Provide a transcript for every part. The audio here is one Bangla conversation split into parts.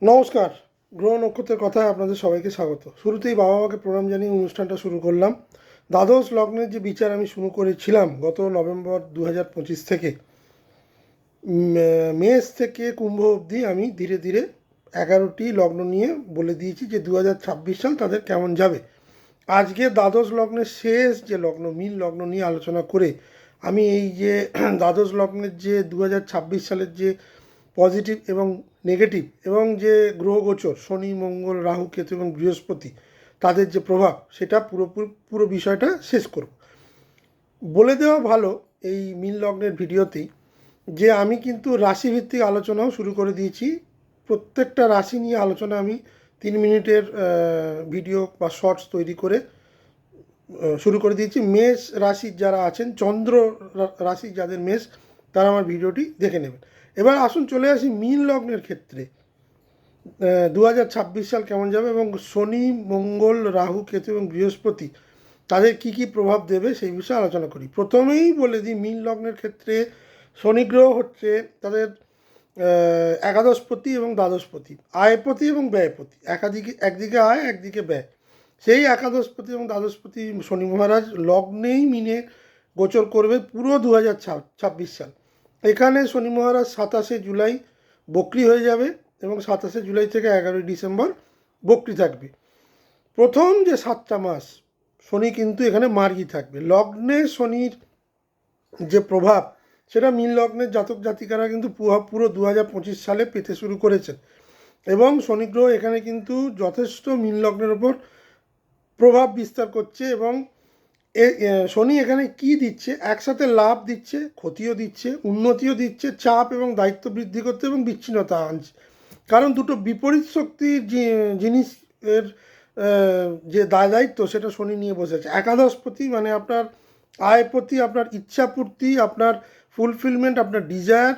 নমস্কার। গ্রহ নক্ষত্রের কথায় আপনাদের সবাইকে স্বাগত। শুরুতেই বাবা মাকে প্রণাম জানিয়ে অনুষ্ঠানটা শুরু করলাম। দ্বাদশ লগ্নের যে বিচার আমি শুরু করেছিলাম গত নভেম্বর 2025 থেকে, মেষ থেকে কুম্ভ অবধি আমি ধীরে ধীরে 11টি লগ্ন নিয়ে বলে দিয়েছি যে 2026 সাল তাদের কেমন যাবে। আজকে দ্বাদশ লগ্নের শেষ যে লগ্ন মীন লগ্ন নিয়ে আলোচনা করে আমি এই যে দ্বাদশ লগ্নের যে 2026 সালের যে পজিটিভ এবং নেগেটিভ এবং যে গ্রহগোচর শনি মঙ্গল রাহু কেতু এবং বৃহস্পতি তাদের যে প্রভাব সেটা পুরো বিষয়টা শেষ করব। বলে দেওয়া ভালো এই মীন লগ্নের ভিডিওতেই যে আমি কিন্তু রাশিভিত্তিক আলোচনাও শুরু করে দিয়েছি। প্রত্যেকটা রাশি নিয়ে আলোচনা আমি 3 মিনিটের ভিডিও বা শর্টস তৈরি করে শুরু করে দিয়েছি। মেষ রাশির যারা আছেন, চন্দ্র রাশি যাদের মেষ, তারা আমার ভিডিওটি দেখে নেবেন। এবার আসুন চলে আসি মীন লগ্নের ক্ষেত্রে 2026 সাল কেমন যাবে এবং শনি মঙ্গল রাহু কেতু এবং বৃহস্পতি তাদের কি কি প্রভাব দেবে সেই বিষয়ে আলোচনা করি। প্রথমেই বলে দিই মীন লগ্নের ক্ষেত্রে শনি গ্রহ হচ্ছে তাদের একাদশপতি এবং দ্বাদশপতি, আয়পতি এবং ব্যয়পতি। একদিকে আয় একদিকে ব্যয়। সেই একাদশপতি এবং দ্বাদশপতি শনি মহারাজ লগ্নেই মিনে গোচর করবে পুরো 2026 সাল। এখানে শনি মহারাজ 27শে জুলাই বক্রি হয়ে যাবে এবং 27শে জুলাই থেকে 11ই ডিসেম্বর বক্রি থাকবে। প্রথম যে 7টা মাস শনি কিন্তু এখানে মার্গী থাকবে। লগ্নে শনির যে প্রভাব সেটা মীন লগ্নের জাতক জাতিকারা কিন্তু পুরো 2025 সালে পেতে শুরু করেছেন এবং শনি গ্রহ এখানে কিন্তু যথেষ্ট মীন লগ্নের ওপর প্রভাব বিস্তার করছে এবং শনি এখানে কি দিচ্ছে, একসাথে লাভ দিচ্ছে, ক্ষতিও দিচ্ছে, উন্নতিও দিচ্ছে, চাপ এবং দায়িত্ব বৃদ্ধি করতে এবং বিচ্ছিন্নতা আনছে। কারণ দুটো বিপরীত শক্তির জিনিসের যে দায়িত্ব সেটা শনি নিয়ে বসেছে। একাদশপতি মানে আপনার আয়পতি, আপনার ইচ্ছাপূর্তি, আপনার ফুলফিলমেন্ট, আপনার ডিজায়ার,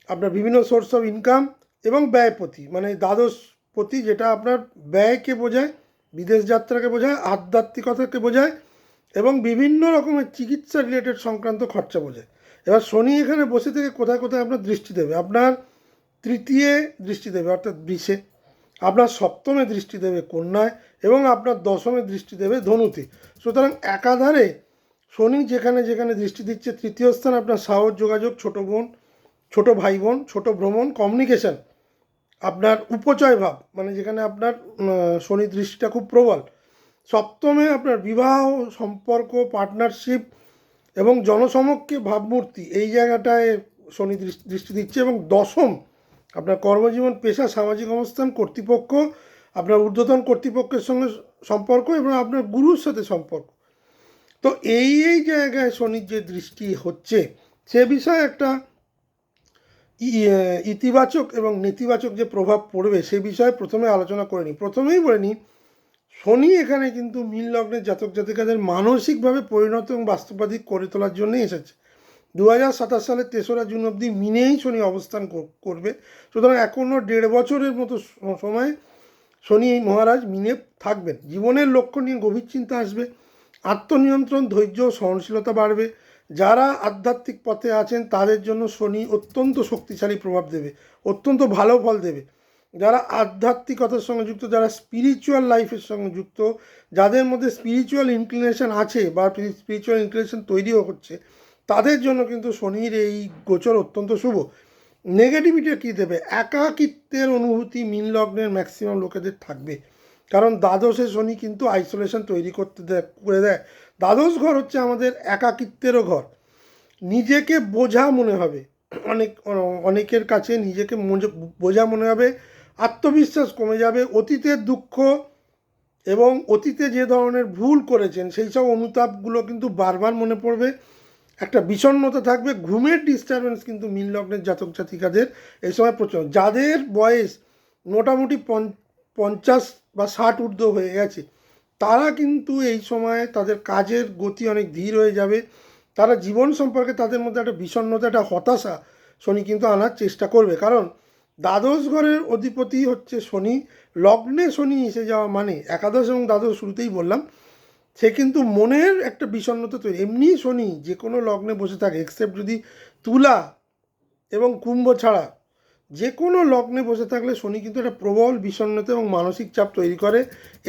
আপনার বিভিন্ন সোর্স অফ ইনকাম, এবং ব্যয়পতি মানে দ্বাদশপতি যেটা আপনার ব্যয়কে বোঝায়, বিদেশ যাত্রাকে বোঝায়, আধ্যাত্মিকতাকে বোঝায় এবং বিভিন্ন রকমের চিকিৎসা রিলেটেড সংক্রান্ত খরচা বোঝায়। এবার শনি এখানে বসে থেকে কোথায় কোথায় আপনার দৃষ্টি দেবে, আপনার তৃতীয় দৃষ্টি দেবে অর্থাৎ বৃষে, আপনার সপ্তমে দৃষ্টি দেবে কন্যায় এবং আপনার দশমে দৃষ্টি দেবে ধনুতে। সুতরাং একাধারে শনি যেখানে যেখানে দৃষ্টি দিচ্ছে, তৃতীয় স্থান আপনার সাহস, যোগাযোগ, ছোট বোন, ছোট ভাই বোন, ছোট ভ্রমণ, কমিউনিকেশন, আপনার উপচয় ভাব মানে যেখানে আপনার শনি দৃষ্টিটা খুব প্রবল। সপ্তমে আপনার বিবাহ, সম্পর্ক, পার্টনারশিপ এবং জনসমক্ষে ভাবমূর্তি, এই জায়গাটায় শনি দৃষ্টি দিচ্ছে। এবং দশম আপনার কর্মজীবন, পেশা, সামাজিক অবস্থান, কর্তৃপক্ষ, আপনার ঊর্ধ্বতন কর্তৃপক্ষের সঙ্গে সম্পর্ক এবং আপনার গুরুর সাথে সম্পর্ক। তো এই জায়গায় শনির যে দৃষ্টি হচ্ছে সে বিষয়ে একটা ইতিবাচক এবং নেতিবাচক যে প্রভাব পড়বে সে বিষয়ে প্রথমে আলোচনা করে নিই। প্রথমেই বলে নিই, শনি এখানে কিন্তু মীন লগ্নের জাতক জাতিকাদের মানসিকভাবে পরিণত এবং বাস্তববাদী করে তোলার জন্যই এসেছে। 2027 সালের 3রা জুন অবধি মিনেই শনি অবস্থান করবে। সুতরাং এখনও 1.5 বছরের মতো সময় শনি মহারাজ মিনে থাকবেন। জীবনের লক্ষ্য নিয়ে গভীর চিন্তা আসবে, আত্মনিয়ন্ত্রণ, ধৈর্য, সহনশীলতা বাড়বে। যারা আধ্যাত্মিক পথে আছেন তাদের জন্য শনি অত্যন্ত শক্তিশালী প্রভাব দেবে, অত্যন্ত ভালো ফল দেবে। যারা আধ্যাত্মিকতার সঙ্গে যুক্ত, যারা স্পিরিচুয়াল লাইফের সঙ্গে যুক্ত, যাদের মধ্যে স্পিরিচুয়াল ইনক্লিনেশন আছে বা স্পিরিচুয়াল ইনক্লিনেশন তৈরিও হচ্ছে, তাদের জন্য কিন্তু শনির এই গোচর অত্যন্ত শুভ। নেগেটিভিটি কী দেবে? একাকিত্বের অনুভূতি মীন লগ্নের ম্যাক্সিমাম লোকেদের থাকবে, কারণ দ্বাদশে শনি কিন্তু আইসোলেশন তৈরি করে দেয়। দ্বাদশ ঘর হচ্ছে আমাদের একাকিত্বেরও ঘর। নিজেকে বোঝা মনে হবে, অনেকের কাছে নিজেকে বোঝা মনে হবে, আত্মবিশ্বাস কমে যাবে, অতীতের দুঃখ এবং অতীতে যে ধরনের ভুল করেছেন সেই সব অনুতাপগুলো কিন্তু বারবার মনে পড়বে, একটা বিষণ্ণতা থাকবে, ঘুমের ডিস্টারবেন্স কিন্তু মীন লগ্নের জাতক জাতিকাদের এই সময় প্রচুর। যাদের বয়স মোটামুটি 50 বা 60 ঊর্ধ্ব হয়ে গেছে তারা কিন্তু এই সময় তাদের কাজের গতি অনেক ধীর হয়ে যাবে। তারা জীবন সম্পর্কে তাদের মধ্যে একটা বিষণ্ণতা, একটা হতাশা শনি কিন্তু আনার চেষ্টা করবে, কারণ দ্বাদশ ঘরের অধিপতি হচ্ছে শনি। লগ্নে শনি এসে যাওয়া মানে একাদশ এবং দ্বাদশ শুরুতেই বললাম, সে কিন্তু মনের একটা বিষণ্ণতা তৈরি। এমনি শনি যে কোনো লগ্নে বসে থাকে এক্সেপ্ট যদি তুলা এবং কুম্ভ ছাড়া, যে কোনো লগ্নে বসে থাকলে শনি কিন্তু একটা প্রবল বিষণ্ণতা এবং মানসিক চাপ তৈরি করে।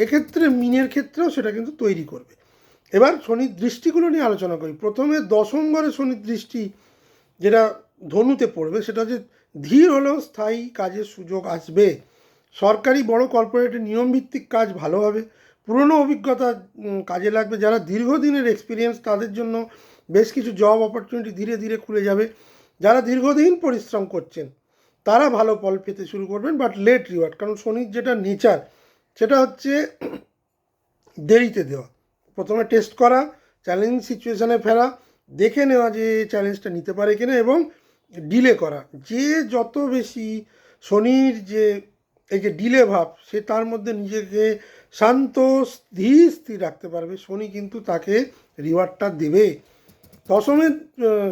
এক্ষেত্রে মিনের ক্ষেত্রেও সেটা কিন্তু তৈরি করবে। এবার শনির দৃষ্টিগুলো নিয়ে আলোচনা করি। প্রথমে দশম ঘরে শনির দৃষ্টি যেটা ধনুতে পড়বে, সেটা হচ্ছে ধীর হলেও স্থায়ী কাজের সুযোগ আসবে। সরকারি বড় কর্পোরেটে নিয়মভিত্তিক কাজ ভালো হবে। পুরনো অভিজ্ঞতা কাজে লাগবে। যারা দীর্ঘদিনের এক্সপিরিয়েন্স, তাদের জন্য বেশ কিছু জব অপরচুনিটি ধীরে ধীরে খুলে যাবে। যারা দীর্ঘদিন পরিশ্রম করছেন তারা ভালো ফল পেতে শুরু করবেন, বাট লেট রিওয়ার্ড। কারণ শনির যেটা নেচার, সেটা হচ্ছে দেরিতে দেওয়া। প্রথমে টেস্ট করা, চ্যালেঞ্জ সিচুয়েশানে ফেরা, দেখে নেওয়া যে চ্যালেঞ্জটা নিতে পারে কিনা, এবং ডিলে করা। যে যত বেশি শনির যে এই যে ডিলে ভাব, সে তার মধ্যে নিজেকে শান্ত ধীর স্থির রাখতে পারবে, শনি কিন্তু তাকে রিওয়ার্ডটা দেবে। দশমের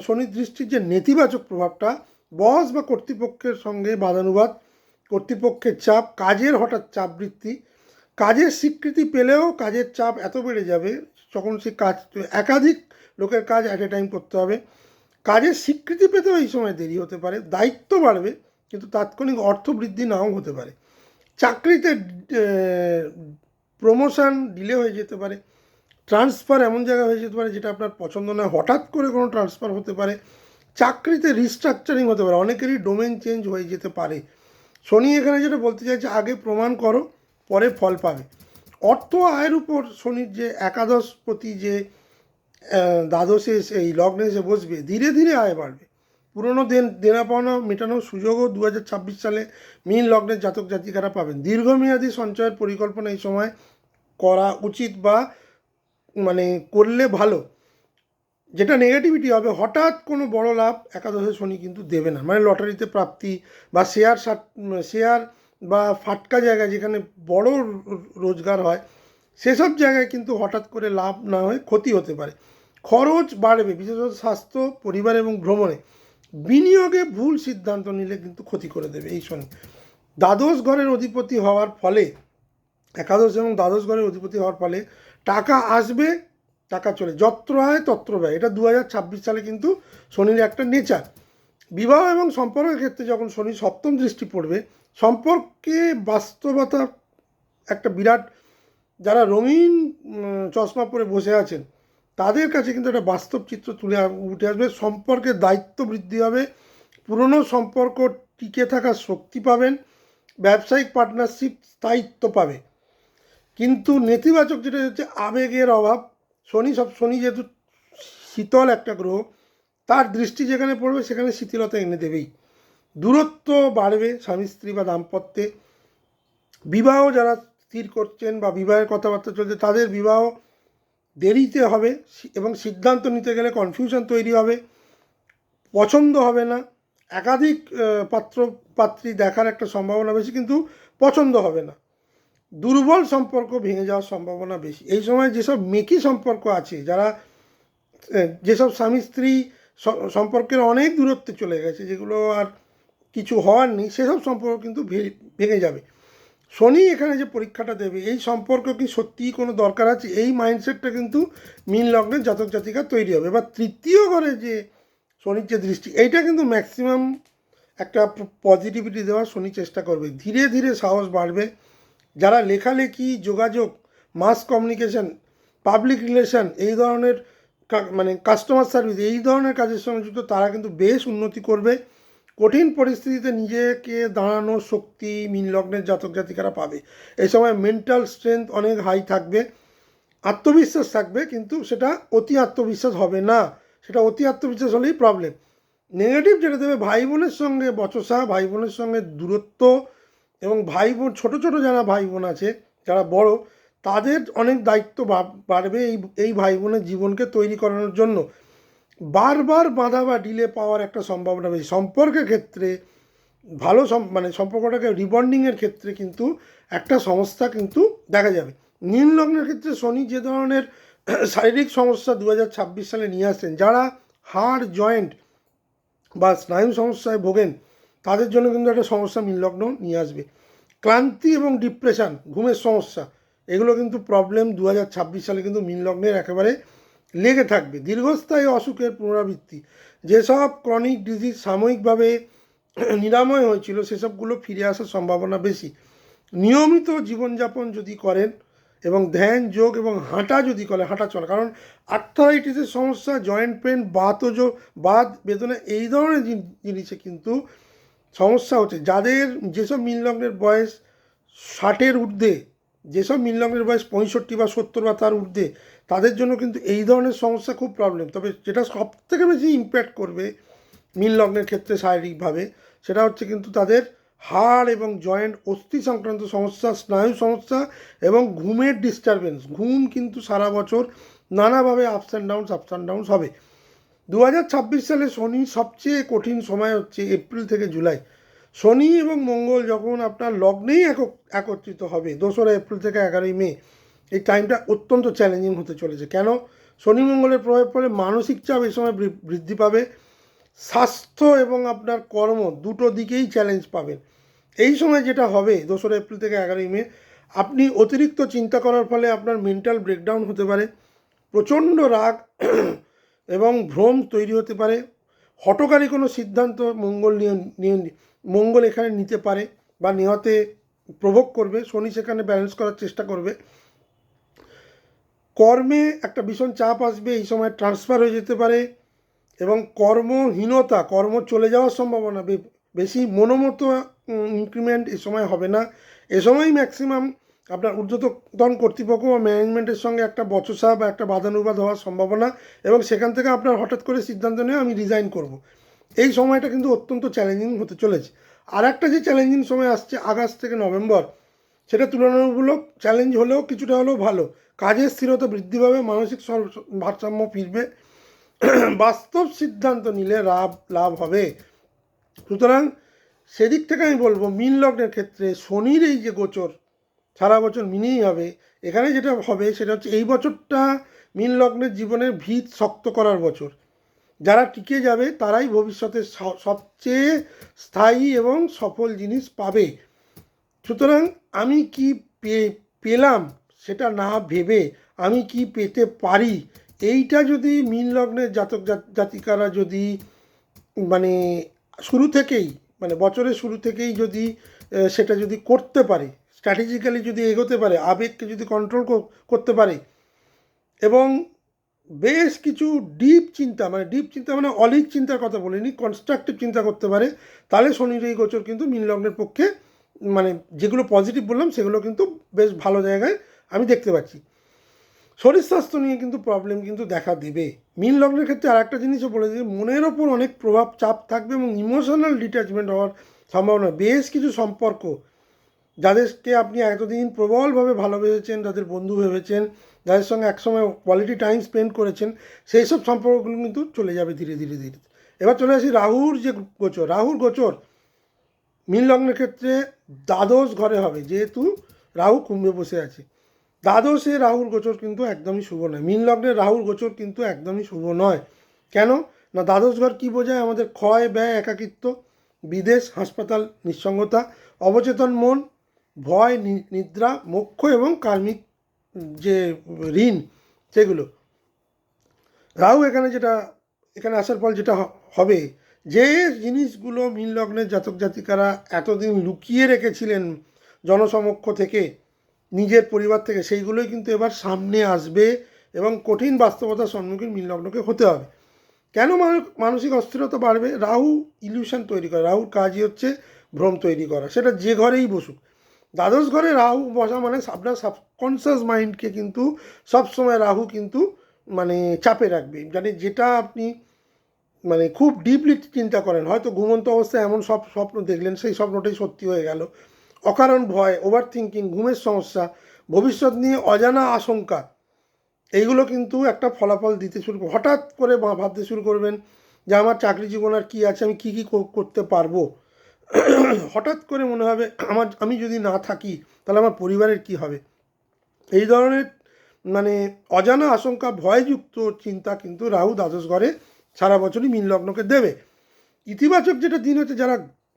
শনির দৃষ্টির যে নেতিবাচক প্রভাবটা, বস বা কর্তৃপক্ষের সঙ্গে বাদানুবাদ, কর্তৃপক্ষের চাপ, কাজের হঠাৎ চাপ বৃদ্ধি, কাজের স্বীকৃতি পেলেও কাজের চাপ এত বেড়ে যাবে যখন সে কাজ, একাধিক লোকের কাজ অ্যাট এ টাইম করতে হবে। কাজের স্বীকৃতি পেতেও এই সময় দেরি হতে পারে। দায়িত্ব বাড়বে কিন্তু তাৎক্ষণিক অর্থ বৃদ্ধি নাও হতে পারে। চাকরিতে প্রমোশন ডিলে হয়ে যেতে পারে। ট্রান্সফার এমন জায়গায় হয়ে যেতে পারে যেটা আপনার পছন্দ নয়, হঠাৎ করে কোনো ট্রান্সফার হতে পারে। চাকরিতে রিস্ট্রাকচারিং হতে পারে, অনেকেরই ডোমেন চেঞ্জ হয়ে যেতে পারে। শনি এখানে যেটা বলতে চাইছে, আগে প্রমাণ করো, পরে ফল পাবে। অর্থ আয়ের উপর শনির যে একাদশপতি যে দ্বাদশে এই লগ্নে এসে বসবে, ধীরে ধীরে আয় বাড়বে। পুরনো দেনা পাওনা মেটানোর সুযোগও 2026 সালে মীন লগ্নের জাতক জাতিকারা পাবেন। দীর্ঘমেয়াদী সঞ্চয়ের পরিকল্পনা এই সময় করা উচিত, বা মানে করলে ভালো। যেটা নেগেটিভিটি হবে, হঠাৎ কোনো বড় লাভ একাদশে শনি কিন্তু দেবে না। মানে লটারিতে প্রাপ্তি বা শেয়ার বা ফাটকা জায়গায় যেখানে বড় রোজগার হয়, সেসব জায়গায় কিন্তু হঠাৎ করে লাভ না হয়ে ক্ষতি হতে পারে। খরচ বাড়বে, বিশেষত স্বাস্থ্য, পরিবার এবং ভ্রমণে। বিনিয়োগে ভুল সিদ্ধান্ত নিলে কিন্তু ক্ষতি করে দেবে এই শনি। দ্বাদশ ঘরের অধিপতি হওয়ার ফলে, একাদশ এবং দ্বাদশ ঘরের অধিপতি হওয়ার ফলে টাকা আসবে, টাকা চলে, যত্র আয় তত্র ব্যয়। এটা 2026 সালে কিন্তু শনির একটা নেচার। বিবাহ এবং সম্পর্কের ক্ষেত্রে যখন শনি সপ্তম দৃষ্টি পড়বে, সম্পর্কে বাস্তবতা একটা বিরাট, যারা রঙিন চশমা পরে বসে আছেন তাদের কাছে কিন্তু একটা বাস্তব চিত্র তুলে উঠে আসবে। সম্পর্কের দায়িত্ব বৃদ্ধি হবে, পুরনো সম্পর্ক টিকে থাকার শক্তি পাবেন, ব্যবসায়িক পার্টনারশিপ স্থায়িত্ব পাবে। কিন্তু নেতিবাচক যেটা হচ্ছে আবেগের অভাব। শনি যেহেতু শীতল একটা গ্রহ, তার দৃষ্টি যেখানে পড়বে সেখানে শিথিলতা এনে দেবেই। দূরত্ব বাড়বে স্বামী স্ত্রী বা দাম্পত্যে। বিবাহ যারা স্থির করছেন বা বিবাহের কথাবার্তা চলছে, তাদের বিবাহ দেরিতে হবে এবং সিদ্ধান্ত নিতে গেলে কনফিউশন তৈরি হবে, পছন্দ হবে না। একাধিক পাত্রী দেখার একটা সম্ভাবনা বেশি, কিন্তু পছন্দ হবে না। দুর্বল সম্পর্ক ভেঙে যাওয়ার সম্ভাবনা বেশি। এই সময় যেসব মেকি সম্পর্ক আছে, যারা যেসব স্বামী স্ত্রী সম্পর্কের অনেক দূরত্বে চলে গেছে, যেগুলো আর কিছু হওয়ার নেই, সেসব সম্পর্ক কিন্তু ভেঙে যাবে। শনি এখানে যে পরীক্ষাটা দেবে, এই সম্পর্ক কি সত্যিই কোনো দরকার আছে, এই মাইন্ডসেটটা কিন্তু মীন লগ্নের জাতক জাতিকা তৈরি হবে। এবার তৃতীয় ঘরে যে শনির যে দৃষ্টি, এইটা কিন্তু ম্যাক্সিমাম একটা পজিটিভিটি দেওয়ার শনি চেষ্টা করবে। ধীরে ধীরে সাহস বাড়বে। যারা লেখালেখি, যোগাযোগ, মাস কমিউনিকেশন, পাবলিক রিলেশন, এই ধরনের মানে কাস্টমার সার্ভিস, এই ধরনের কাজের সঙ্গে যুক্ত, তারা কিন্তু বেশ উন্নতি করবে। কঠিন পরিস্থিতিতে নিজেকে দাঁড়ানোর শক্তি মীন লগ্নের জাতক জাতিকারা পাবে। এই সময় মেন্টাল স্ট্রেংথ অনেক হাই থাকবে, আত্মবিশ্বাস থাকবে, কিন্তু সেটা অতি আত্মবিশ্বাস হবে না। সেটা অতি আত্মবিশ্বাস হলেই প্রবলেম। নেগেটিভ যেটা দেবে, ভাই বোনের সঙ্গে বচসা, ভাই বোনের সঙ্গে দূরত্ব, এবং ভাই বোন ছোটো ছোটো যারা ভাই বোন আছে, যারা বড়, তাদের অনেক দায়িত্ব বাড়বে এই ভাই বোনের জীবনকে তৈরি করানোর জন্য। বারবার বাধা বা ডিলে পাওয়ার একটা সম্ভাবনা বেশি। সম্পর্কের ক্ষেত্রে ভালো মানে সম্পর্কটাকে রিবন্ডিংয়ের ক্ষেত্রে কিন্তু একটা সমস্যা কিন্তু দেখা যাবে। মীন লগ্নের ক্ষেত্রে শনি যে ধরনের শারীরিক সমস্যা 2026 সালে নিয়ে আসছেন, যারা হাড়, জয়েন্ট বা স্নায়ু সমস্যায় ভোগেন, তাদের জন্য কিন্তু একটা সমস্যা মীন লগ্ন নিয়ে আসবে। ক্লান্তি এবং ডিপ্রেশন, ঘুমের সমস্যা, এগুলো কিন্তু প্রবলেম 2026 সালে কিন্তু মীন লগ্নের একেবারে লেগে থাকবে। দীর্ঘস্থায়ী অসুখের পুনরাবৃত্তি, যেসব ক্রনিক ডিজিজ সাময়িকভাবে নিরাময় হয়েছিল সেসবগুলো ফিরে আসার সম্ভাবনা বেশি। নিয়মিত জীবনযাপন যদি করেন এবং ধ্যান যোগ এবং হাঁটা যদি করে, হাঁটা চলা, কারণ আর্থারাইটিসের সমস্যা, জয়েন্ট পেন, বাত বেদনা এই ধরনের জিনিসে কিন্তু সমস্যা হচ্ছে। যাদের যেসব মীন লগ্নের বয়স 60-এর ঊর্ধ্বে, যেসব মীন লগ্নের বয়স 65 বা 70 বা তার ঊর্ধ্বে, তাদের জন্য কিন্তু এই ধরনের সমস্যা খুব প্রবলেম। তবে যেটা সব থেকে বেশি ইম্প্যাক্ট করবে মীন লগ্নের ক্ষেত্রে শারীরিকভাবে, সেটা হচ্ছে কিন্তু তাদের হাড় এবং জয়েন্ট, অস্থি সংক্রান্ত সমস্যা, স্নায়ু সমস্যা এবং ঘুমের ডিস্টারবেন্স। ঘুম কিন্তু সারা বছর নানাভাবে আপস অ্যান্ড ডাউনস হবে। 2026 সালে শনির সবচেয়ে কঠিন সময় হচ্ছে এপ্রিল থেকে জুলাই। শনি এবং মঙ্গল যখন আপনার লগ্নেই একত্রিত হবে 2রা এপ্রিল থেকে 11ই মে, এই টাইমটা অত্যন্ত চ্যালেঞ্জিং হতে চলেছে। কেন? শনি মঙ্গলের প্রভাবের ফলে মানসিক চাপ এই সময় বৃদ্ধি পাবে। স্বাস্থ্য এবং আপনার কর্ম দুটো দিকেই চ্যালেঞ্জ পাবেন। এই সময় যেটা হবে 2রা এপ্রিল থেকে 11ই মে, আপনি অতিরিক্ত চিন্তা করার ফলে আপনার মেন্টাল ব্রেকডাউন হতে পারে, প্রচণ্ড রাগ এবং ভ্রম তৈরি হতে পারে, হঠকারী কোনো সিদ্ধান্ত মঙ্গল এখানে নিতে পারে বা নেওয়াতে প্রভোগ করবে। শনি সেখানে ব্যালেন্স করার চেষ্টা করবে। কর্মে একটা ভীষণ চাপ আসবে, এই সময় ট্রান্সফার হয়ে যেতে পারে এবং কর্মহীনতা, কর্ম চলে যাওয়ার সম্ভাবনা বেশি। মনোমতো ইনক্রিমেন্ট এ সময় হবে না। এ সময় ম্যাক্সিমাম আপনার ঊর্ধ্বতন কর্তৃপক্ষ বা ম্যানেজমেন্টের সঙ্গে একটা বচসা বা একটা বাদানুবাদ হওয়ার সম্ভাবনা, এবং সেখান থেকে আপনার হঠাৎ করে সিদ্ধান্ত নিয়ে আমি রিজাইন করব। এই সময়টা কিন্তু অত্যন্ত চ্যালেঞ্জিং হতে চলেছে। আর একটা যে চ্যালেঞ্জিং সময় আসছে আগস্ট থেকে নভেম্বর, সেটা তুলনামূলক চ্যালেঞ্জ হলেও কিছুটা হলেও ভালো। কাজের স্থিরতা বৃদ্ধি পাবে, মানসিক ভারসাম্য ফিরবে, বাস্তব সিদ্ধান্ত নিলে লাভ হবে। সুতরাং সেদিক থেকে আমি বলবো মীন লগ্নের ক্ষেত্রে শনির এই যে গোচর সারা বছর মিনেই হবে। এখানে যেটা হবে সেটা হচ্ছে এই বছরটা মীন লগ্নের জীবনের ভিত শক্ত করার বছর। যারা টিকে যাবে তারাই ভবিষ্যতে সবচেয়ে স্থায়ী এবং সফল জিনিস পাবে। সুতরাং আমি কি পেলাম সেটা না ভেবে আমি কি পেতে পারি, এইটা যদি মীন লগ্নের জাতক জাতিকারা যদি মানে শুরু থেকেই, মানে বছরের শুরু থেকেই যদি সেটা যদি করতে পারে, স্ট্র্যাটেজিক্যালি যদি এগোতে পারে, আবেগকে যদি কন্ট্রোল করতে পারে এবং বেশ কিছু ডিপ চিন্তা মানে অলিক চিন্তার কথা বলিনি, কনস্ট্রাকটিভ চিন্তা করতে পারে, তাহলে শনির এই গোচর কিন্তু মীন লগ্নের পক্ষে মানে যেগুলো পজিটিভ বললাম সেগুলো কিন্তু বেশ ভালো জায়গায় আমি দেখতে পাচ্ছি। শরীর স্বাস্থ্য নিয়ে কিন্তু প্রবলেম কিন্তু দেখা দেবে। মীন লগ্নের ক্ষেত্রে আর একটা জিনিসও বলে যে মনের ওপর অনেক প্রভাব চাপ থাকবে এবং ইমোশনাল ডিট্যাচমেন্ট হওয়ার সম্ভাবনা। বেশ কিছু সম্পর্ক, যাদেরকে আপনি এতদিন প্রবলভাবে ভালোবেসেছেন, যাদের বন্ধু ভেবেছেন, যাদের সঙ্গে একসময় কোয়ালিটি টাইম স্পেন্ড করেছেন, সেই সব সম্পর্কগুলো কিন্তু চলে যাবে ধীরে ধীরে ধীরে। এবার চলে আসি রাহুর যে গোচর। রাহুর গোচর মীন লগ্নের ক্ষেত্রে দ্বাদশ ঘরে হবে, যেহেতু রাহু কুম্ভে বসে আছে। দ্বাদশে রাহুর গোচর কিন্তু একদমই শুভ নয়। মীন লগ্নের রাহুর গোচর কিন্তু একদমই শুভ নয়। কেন না? দ্বাদশ ঘর কী বোঝায়? আমাদের ক্ষয়, ব্যয়, একাকিত্ব, বিদেশ, হাসপাতাল, নিঃসঙ্গতা, অবচেতন মন, ভয়, নিদ্রা, মোক্ষ এবং কার্মিক যে ঋণ, সেগুলো। রাহু এখানে আসার ফল যেটা হবে, যে জিনিসগুলো মীন লগ্নের জাতক জাতিকারা এতদিন লুকিয়ে রেখেছিলেন জনসমক্ষ থেকে, নিজের পরিবার থেকে, সেইগুলোই কিন্তু এবার সামনে আসবে এবং কঠিন বাস্তবতার সম্মুখীন মীন লগ্নকে হতে হবে। কেন মানসিক অস্থিরতা বাড়বে? রাহু ইলিউশন তৈরি করে। রাহুর কাজই হচ্ছে ভ্রম তৈরি করা, সেটা যে ঘরেই বসুক। দ্বাদশ ঘরে রাহু বসা মানে আপনার সাবকনসিয়াস মাইন্ডকে কিন্তু সবসময় রাহু কিন্তু মানে চাপে রাখবে। মানে যেটা আপনি মানে খুব ডিপলি চিন্তা করেন, হয়তো ঘুমন্ত অবস্থায় এমন সব স্বপ্ন দেখলেন, সেই স্বপ্নটাই সত্যি হয়ে গেল। অকারণ ভয়, ওভার থিঙ্কিং, ঘুমের সমস্যা, ভবিষ্যৎ নিয়ে অজানা আশঙ্কা, এইগুলো কিন্তু একটা ফলাফল দিতে শুরু করবে। হঠাৎ করে ভাবতে শুরু করবেন যে আমার চাকরি জীবন আর কী আছে, আমি কী কী করতে পারবো। হঠাৎ করে মনে হবে আমি যদি না থাকি তাহলে আমার পরিবারের কি হবে। এই ধরনের মানে অজানা আশঙ্কা, ভয়যুক্ত চিন্তা কিন্তু রাহু দ্বাদশ ঘরে সারা বছরই মীন লগ্নকে দেবে। ইতিবাচক যেটা দিন হচ্ছে, যারা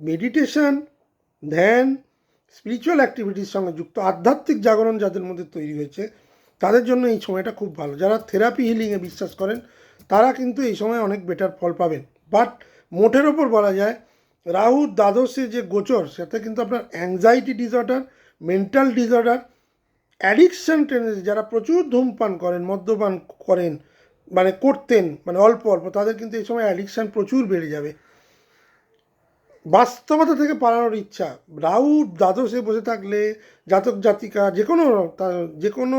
মেডিটেশন, ধ্যান, স্পিরিচুয়াল অ্যাক্টিভিটির সঙ্গে যুক্ত, আধ্যাত্মিক জাগরণ যাদের মধ্যে তৈরি হয়েছে, তাদের জন্য এই সময়টা খুব ভালো। যারা থেরাপি হিলিংয়ে বিশ্বাস করেন তারা কিন্তু এই সময় অনেক বেটার ফল পাবেন। বাট মোটের ওপর বলা যায় রাহু দ্বাদশে যে গোচর, সেটা কিন্তু আপনার anxiety disorder, mental disorder, addiction tendency, যারা প্রচুর ধূমপান করেন, মদ্যপান করেন, মানে করতেন, মানে অল্প অল্প, তাদের কিন্তু এই সময় অ্যাডিকশান প্রচুর বেড়ে যাবে। বাস্তবতা থেকে পালানোর ইচ্ছা, রাহু দ্বাদশে বসে থাকলে জাতক জাতিকা যে কোনো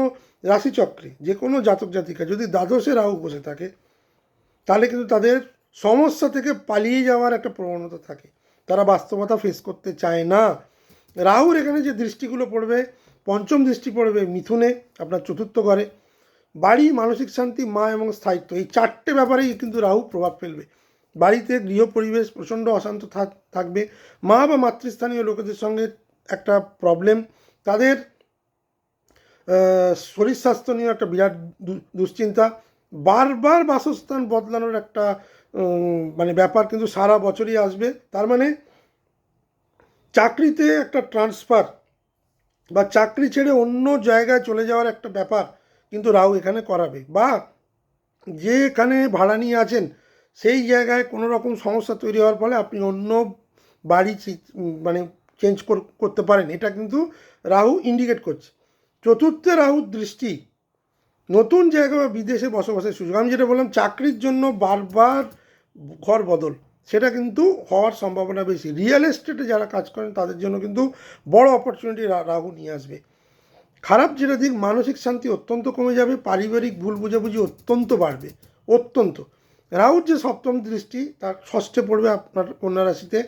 রাশিচক্রে যে কোনো জাতক জাতিকা যদি দ্বাদশে রাহু বসে থাকে, তাহলে কিন্তু তাদের সমস্যা থেকে পালিয়ে যাওয়ার একটা প্রবণতা থাকে, তারা বাস্তবতা ফেস করতে চায় না। রাহুর এখানে যে দৃষ্টিগুলো পড়বে, পঞ্চম দৃষ্টি পড়বে মিথুনে, আপনার চতুর্থ ঘরে, বাড়ি, মানসিক শান্তি, মা এবং স্থায়িত্ব, এই চারটে ব্যাপারেই কিন্তু রাহু প্রভাব ফেলবে। বাড়িতে গৃহ পরিবেশ প্রচণ্ড অশান্ত থাকবে, মা বা মাতৃস্থানীয় লোকেদের সঙ্গে একটা প্রবলেম, তাদের শরীর স্বাস্থ্য নিয়ে একটা বিরাট দুশ্চিন্তা, বারবার বাসস্থান বদলানোর একটা মানে ব্যাপার কিন্তু সারা বছরই আসবে। তার মানে চাকরিতে একটা ট্রান্সফার বা চাকরি ছেড়ে অন্য জায়গায় চলে যাওয়ার একটা ব্যাপার কিন্তু রাহু এখানে করাবে, বা যেখানে ভাড়া নিয়ে আছেন সেই জায়গায় কোনো রকম সমস্যা তৈরি হওয়ার ফলে আপনি অন্য বাড়ি মানে চেঞ্জ করতে পারেন, এটা কিন্তু রাহু ইন্ডিকেট করছে। চতুর্থে রাহুর দৃষ্টি নতুন জায়গা বা বিদেশে বসবাসের সুযোগ, আমি যেটা বললাম চাকরির জন্য বারবার ঘর বদল, সেটা কিন্তু হওয়ার সম্ভাবনা বেশি। রিয়েল এস্টেটে যারা কাজ করেন তাদের জন্য কিন্তু বড় অপরচুনিটি রাহু নিয়ে আসবে। খারাপ যেটা দিক, মানসিক শান্তি অত্যন্ত কমে যাবে, পারিবারিক ভুল বোঝাবুঝি অত্যন্ত বাড়বে, অত্যন্ত। রাহুর যে সপ্তম দৃষ্টি তার ষষ্ঠে পড়বে আপনার কন্যা রাশিতে।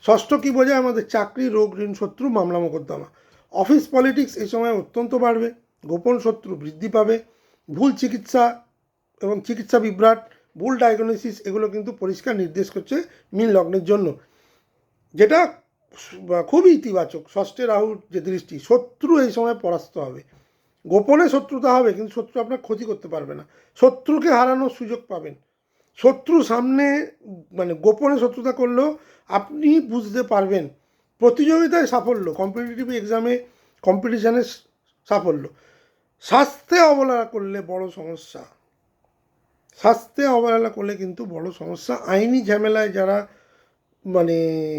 ষষ্ঠ কী বোঝায়? আমাদের চাকরি, রোগ, ঋণ, শত্রু, মামলা মোকদ্দমা, অফিস পলিটিক্স এই সময় অত্যন্ত বাড়বে, গোপন শত্রু বৃদ্ধি পাবে, ভুল চিকিৎসা এবং চিকিৎসা বিভ্রাট, ভুল ডায়াগনোসিস, এগুলো কিন্তু পরিষ্কার নির্দেশ করছে মীন লগ্নের জন্য, যেটা খুবই ইতিবাচক। ষষ্ঠে রাহুর যে দৃষ্টি, শত্রু এই সময় পরাস্ত হবে, গোপনে শত্রুতা হবে কিন্তু শত্রু আপনার ক্ষতি করতে পারবে না, শত্রুকে হারানোর সুযোগ পাবেন। শত্রু সামনে মানে গোপনে শত্রুতা করলেও আপনি বুঝতে পারবেন। প্রতিযোগিতায় সাফল্য, কম্পিটিটিভ এক্সামে, কম্পিটিশানে সাফল্য। স্বাস্থ্যে অবহেলা করলে বড় সমস্যা, স্বাস্থ্যে অবহেলা করলে কিন্তু বড় সমস্যা। আইনি ঝামেলায়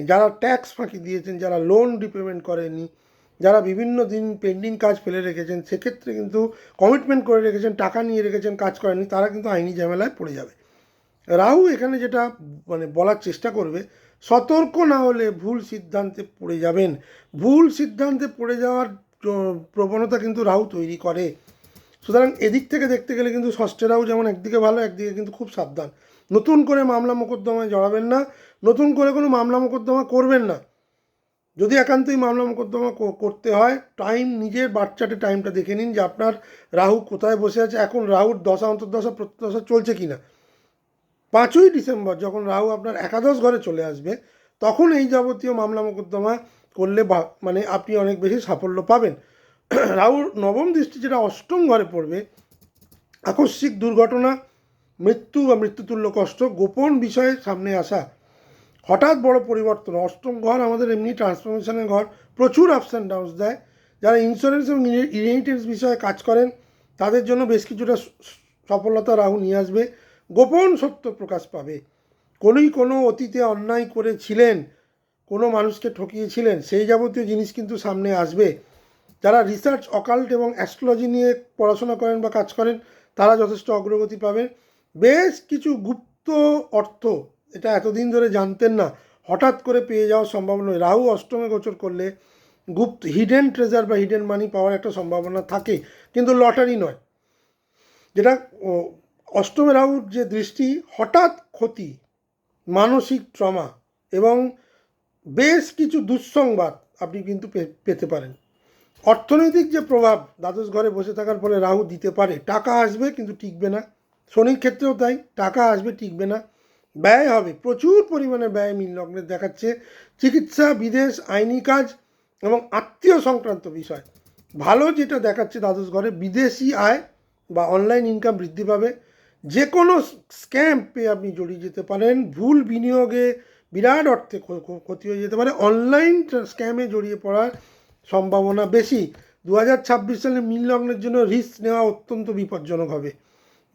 যারা ট্যাক্স ফাঁকি দিয়েছেন, যারা লোন রিপেমেন্ট করেনি, যারা বিভিন্ন দিন পেন্ডিং কাজ ফেলে রেখেছেন, সেক্ষেত্রে কিন্তু কমিটমেন্ট করে রেখেছেন, টাকা নিয়ে রেখেছেন, কাজ করেননি, তারা কিন্তু আইনি ঝামেলায় পড়ে যাবে। রাহু এখানে যেটা বলার চেষ্টা করবে, সতর্ক না হলে ভুল সিদ্ধান্তে পড়ে যাবেন। ভুল সিদ্ধান্তে পড়ে যাওয়ার প্রবণতা কিন্তু রাহু তৈরি করে। সুতরাং এদিক থেকে দেখতে গেলে কিন্তু ষষ্ঠে রাহু যেমন একদিকে ভালো, একদিকে কিন্তু খুব সাবধান। নতুন করে মামলা মোকদ্দমায় জড়াবেন না, নতুন করে কোনো মামলা মোকদ্দমা করবেন না। যদি একান্তই মামলা মোকদ্দমা করতে হয়, নিজের বাচ্চাটে টাইমটা দেখে নিন যে আপনার রাহু কোথায় বসে আছে, এখন রাহুর দশা, অন্তর্দশা, প্রত্যদশা চলছে কি না। 5ই ডিসেম্বর যখন রাহু আপনার একাদশ ঘরে চলে আসবে, তখন এই যাবতীয় মামলা মোকদ্দমা করলে আপনি অনেক বেশি সাফল্য পাবেন। রাহুর নবম দৃষ্টি যেটা অষ্টম ঘরে পড়বে, আকস্মিক দুর্ঘটনা, মৃত্যু বা মৃত্যুতুল্য কষ্ট, গোপন বিষয়ে সামনে আসা, হঠাৎ বড় পরিবর্তন। অষ্টম ঘর আমাদের এমনি ট্রান্সফরমেশনের ঘর, প্রচুর আপস অ্যান্ড ডাউনস দেয়। যারা ইন্স্যুরেন্স এবং ইনহেরিটেন্স বিষয়ে কাজ করেন তাদের জন্য বেশ কিছুটা সফলতা রাহু নিয়ে আসবে। গোপন সত্য প্রকাশ পাবে, কোনো অতীতে অন্যায় করেছিলেন, কোনো মানুষকে ঠকিয়েছিলেন, সেই যাবতীয় জিনিস কিন্তু সামনে আসবে। যারা রিসার্চ, অকাল্ট এবং অ্যাস্ট্রোলজি নিয়ে পড়াশোনা করেন বা কাজ করেন তারা যথেষ্ট অগ্রগতি পাবেন। বেশ কিছু গুপ্ত অর্থ, এটা এতদিন ধরে জানতেন না, হঠাৎ করে পেয়ে যাওয়ার সম্ভাবনা। রাহু অষ্টমে গোচর করলে হিডেন ট্রেজার বা হিডেন মানি পাওয়ার একটা সম্ভাবনা থাকে, কিন্তু লটারি নয়। যেটা অষ্টমে রাহুর যে দৃষ্টি, হঠাৎ ক্ষতি, মানসিক ট্রমা এবং বেশ কিছু দুঃসংবাদ আপনি কিন্তু পেতে পারেন। অর্থনৈতিক যে প্রভাব দ্বাদশ ঘরে বসে থাকার ফলে রাহু দিতে পারে, টাকা আসবে কিন্তু টিকবে না। শনির ক্ষেত্রেও তাই, টাকা আসবে টিকবে না, ব্যয় হবে, প্রচুর পরিমাণে ব্যয় মীন লগ্নের দেখাচ্ছে। চিকিৎসা, বিদেশ, আইনি কাজ এবং আত্মীয় সংক্রান্ত বিষয় ভালো যেটা দেখাচ্ছে দ্বাদশ ঘরে, বিদেশি আয় বা অনলাইন ইনকাম বৃদ্ধি পাবে। যে কোনো স্ক্যাম পেয়ে আপনি জড়িয়ে যেতে পারেন, ভুল বিনিয়োগে বিরাট অর্থে ক্ষতি হয়ে যেতে পারে, অনলাইন স্ক্যামে জড়িয়ে পড়ার সম্ভাবনা বেশি। 2026 সালে মীন লগ্নের জন্য রিস্ক নেওয়া অত্যন্ত বিপজ্জনক হবে।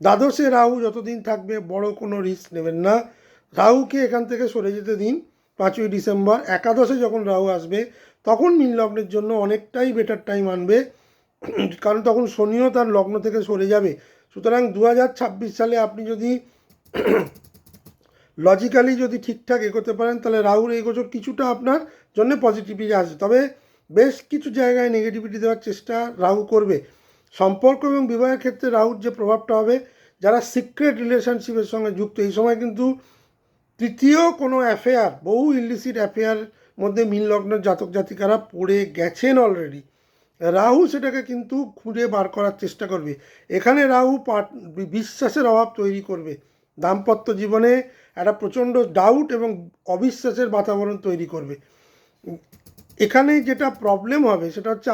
দ্বাদশে রাহু যতদিন থাকবে বড় কোনো রিস্ক নেবেন না, রাহুকে এখান থেকে সরে যেতে দিন। 5ই ডিসেম্বর একাদশে যখন রাহু আসবে তখন মীন লগ্নের জন্য অনেকটাই বেটার টাইম আনবে, কারণ তখন শনিও তার লগ্ন থেকে সরে যাবে। সুতরাং 2026 সালে আপনি যদি লজিক্যালি যদি ঠিকঠাক এগোতে পারেন তাহলে রাহুর এই গোচর কিছুটা আপনার জন্য পজিটিভিটি আসবে, তবে বেশ কিছু জায়গায় নেগেটিভিটি দেওয়ার চেষ্টা রাহু করবে। সম্পর্ক এবং বিবাহের ক্ষেত্রে রাহুর যে প্রভাবটা হবে, যারা সিক্রেট রিলেশনশিপের সঙ্গে যুক্ত এই সময় কিন্তু তৃতীয় কোনো অ্যাফেয়ার, বহু ইলিসিট অ্যাফেয়ার মধ্যে মীন লগ্নের জাতক জাতিকারা পড়ে গেছেন অলরেডি। রাহু সেটাকে কিন্তু খুঁজে বার করার চেষ্টা করবে। এখানে রাহু বিশ্বাসের অভাব তৈরি করবে, দাম্পত্য জীবনে একটা প্রচণ্ড ডাউট এবং অবিশ্বাসের বাতাবরণ তৈরি করবে। এখানে যেটা প্রবলেম হবে সেটা হচ্ছে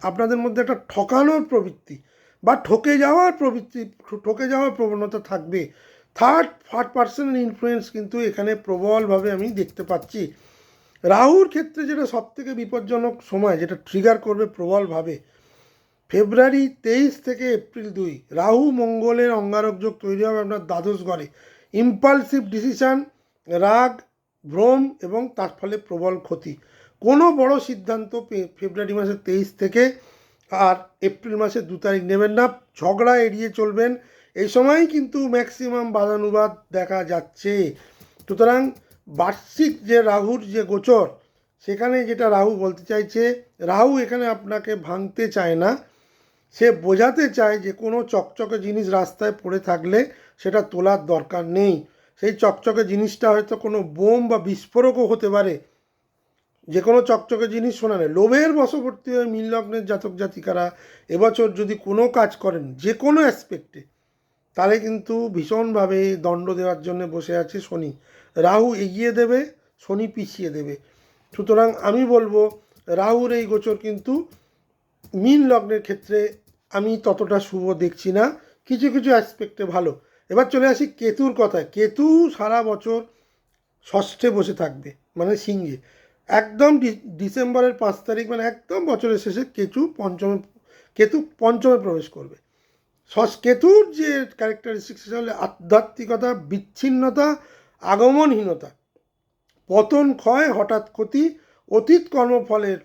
আপনাদের মধ্যে একটা ঠকানোর প্রবৃত্তি বা ঠকে যাওয়ার প্রবণতা থাকবে। থার্ড পার্সনের ইনফ্লুয়েন্স কিন্তু এখানে প্রবলভাবে আমি দেখতে পাচ্ছি। রাহুর ক্ষেত্রে যেটা সবথেকে বিপজ্জনক সময়, যেটা ট্রিগার করবে প্রবলভাবে, ফেব্রুয়ারি 23 থেকে এপ্রিল 2, রাহু মঙ্গলের অঙ্গারক যোগ তৈরি হবে আপনার দ্বাদশ ঘরে। ইম্পালসিভ ডিসিশান, রাগ, ভ্রম এবং তার ফলে প্রবল ক্ষতি। কোনো বড় সিদ্ধান্ত ফেব্রুয়ারি মাসের 23 থেকে আর এপ্রিল মাসের 2 তারিখ নেবেন না। ঝগড়া এড়িয়ে চলবেন। এই সময়ই কিন্তু ম্যাক্সিমাম বাদানুবাদ দেখা যাচ্ছে। সুতরাং বার্ষিক যে রাহুর যে গোচর, সেখানে যেটা রাহু বলতে চাইছে, রাহু এখানে আপনাকে ভাঙতে চায় না, সে বোঝাতে চায় যে কোনো চকচকে জিনিস রাস্তায় পড়ে থাকলে সেটা তোলার দরকার নেই। সেই চকচকে জিনিসটা হয়তো কোনো বোম বা বিস্ফোরকও হতে পারে। যে কোনো চকচকে জিনিস শোনা নেই। লোভের বশবর্তী হয়ে মীন লগ্নের জাতক জাতিকারা এবছর যদি কোনো কাজ করেন যে কোনো অ্যাসপেক্টে, তাহলে কিন্তু ভীষণভাবে দণ্ড দেওয়ার জন্য বসে আছে শনি। রাহু এগিয়ে দেবে, শনি পিছিয়ে দেবে। সুতরাং আমি বলবো রাহুর এই গোচর কিন্তু মীন লগ্নের ক্ষেত্রে আমি ততটা শুভ দেখছি না, কিছু কিছু অ্যাসপেক্টে ভালো। এবার চলে আসি কেতুর কথায়। কেতু সারা বছর ষষ্ঠে বসে থাকবে, মানে সিংহে। একদম ডিসেম্বরের 5 তারিখ, মানে একদম বছরের শেষে কেতু পঞ্চমে প্রবেশ করবে। কেতুর যে ক্যারেক্টারিস্টিক্স সেটা হলে আধ্যাত্মিকতা, বিচ্ছিন্নতা, আগমনহীনতা, পতন, ক্ষয়, হঠাৎ ক্ষতি, অতীত কর্মফলের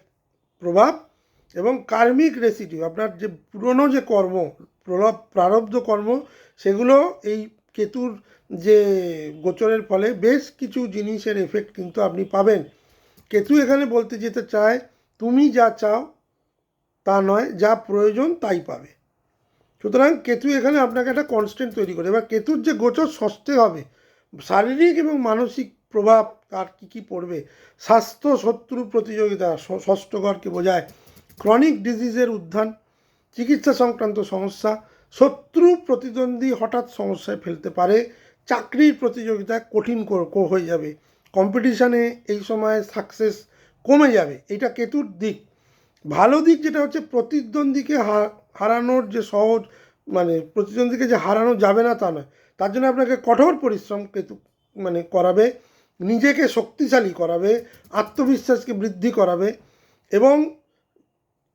প্রভাব এবং কার্মিক রেসিডিউ। আপনার যে পুরনো যে কর্ম, প্রারব্ধ কর্ম, সেগুলো এই কেতুর যে গোচরের ফলে বেশ কিছু জিনিসের এফেক্ট কিন্তু আপনি পাবেন। কেতু এখানে বলতে যেতে চায়, তুমি যা চাও তা নয়, যা প্রয়োজন তাই পাবে। সুতরাং কেতু এখানে আপনাকে একটা কনস্ট্যান্ট তৈরি করে। এবার কেতুর যে গোচর ষষ্ঠে হবে, শারীরিক এবং মানসিক প্রভাব তার কী পড়বে। স্বাস্থ্য, শত্রু প্রতিযোগিতা, ষষ্ঠ ঘরকে বোঝায়। ক্রনিক ডিজিজের উত্থান, চিকিৎসা সংক্রান্ত সমস্যা, শত্রু প্রতিদ্বন্দ্বী হঠাৎ সমস্যায় ফেলতে পারে। চাকরির প্রতিযোগিতা কঠিন হয়ে যাবে। কম্পিটিশানে এই সময় সাকসেস কমে যাবে। এটা কেতুর দিক। ভালো দিক যেটা হচ্ছে প্রতিদ্বন্দ্বীকে হারানোর যে সহজ, মানে প্রতিদ্বন্দ্বীকে যে হারানো যাবে না তা নয়, তার জন্য আপনাকে কঠোর পরিশ্রম কেতু করাবে, নিজেকে শক্তিশালী করাবে, আত্মবিশ্বাসকে বৃদ্ধি করাবে। এবং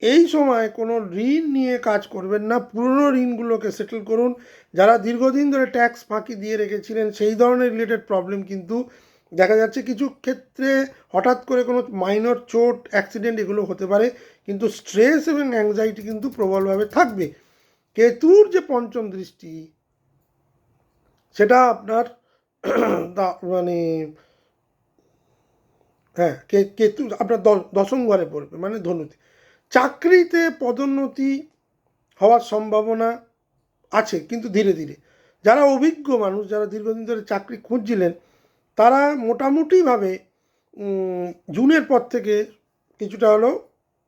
এই সময় কোনো ঋণ নিয়ে কাজ করবেন না, পুরনো ঋণগুলোকে সেটেল করুন। যারা দীর্ঘদিন ধরে ট্যাক্স ফাঁকি দিয়ে রেখেছিলেন, সেই ধরনের রিলেটেড প্রবলেম কিন্তু দেখা যাচ্ছে। কিছু ক্ষেত্রে হঠাৎ করে কোনো মাইনর চোট, অ্যাক্সিডেন্ট এগুলো হতে পারে, কিন্তু স্ট্রেস এবং অ্যাংজাইটি কিন্তু প্রবলভাবে থাকবে। কেতুর যে পঞ্চম দৃষ্টি, সেটা আপনার মানে হ্যাঁ, কেতু আপনার দশম ঘরে পড়বে, মানে ধনুতে। চাকরিতে পদোন্নতি হওয়ার সম্ভাবনা আছে, কিন্তু ধীরে ধীরে। যারা অভিজ্ঞ মানুষ, যারা দীর্ঘদিন ধরে চাকরি খুঁজছিলেন, তারা মোটামুটিভাবে জুনের পর থেকে কিছুটা হলেও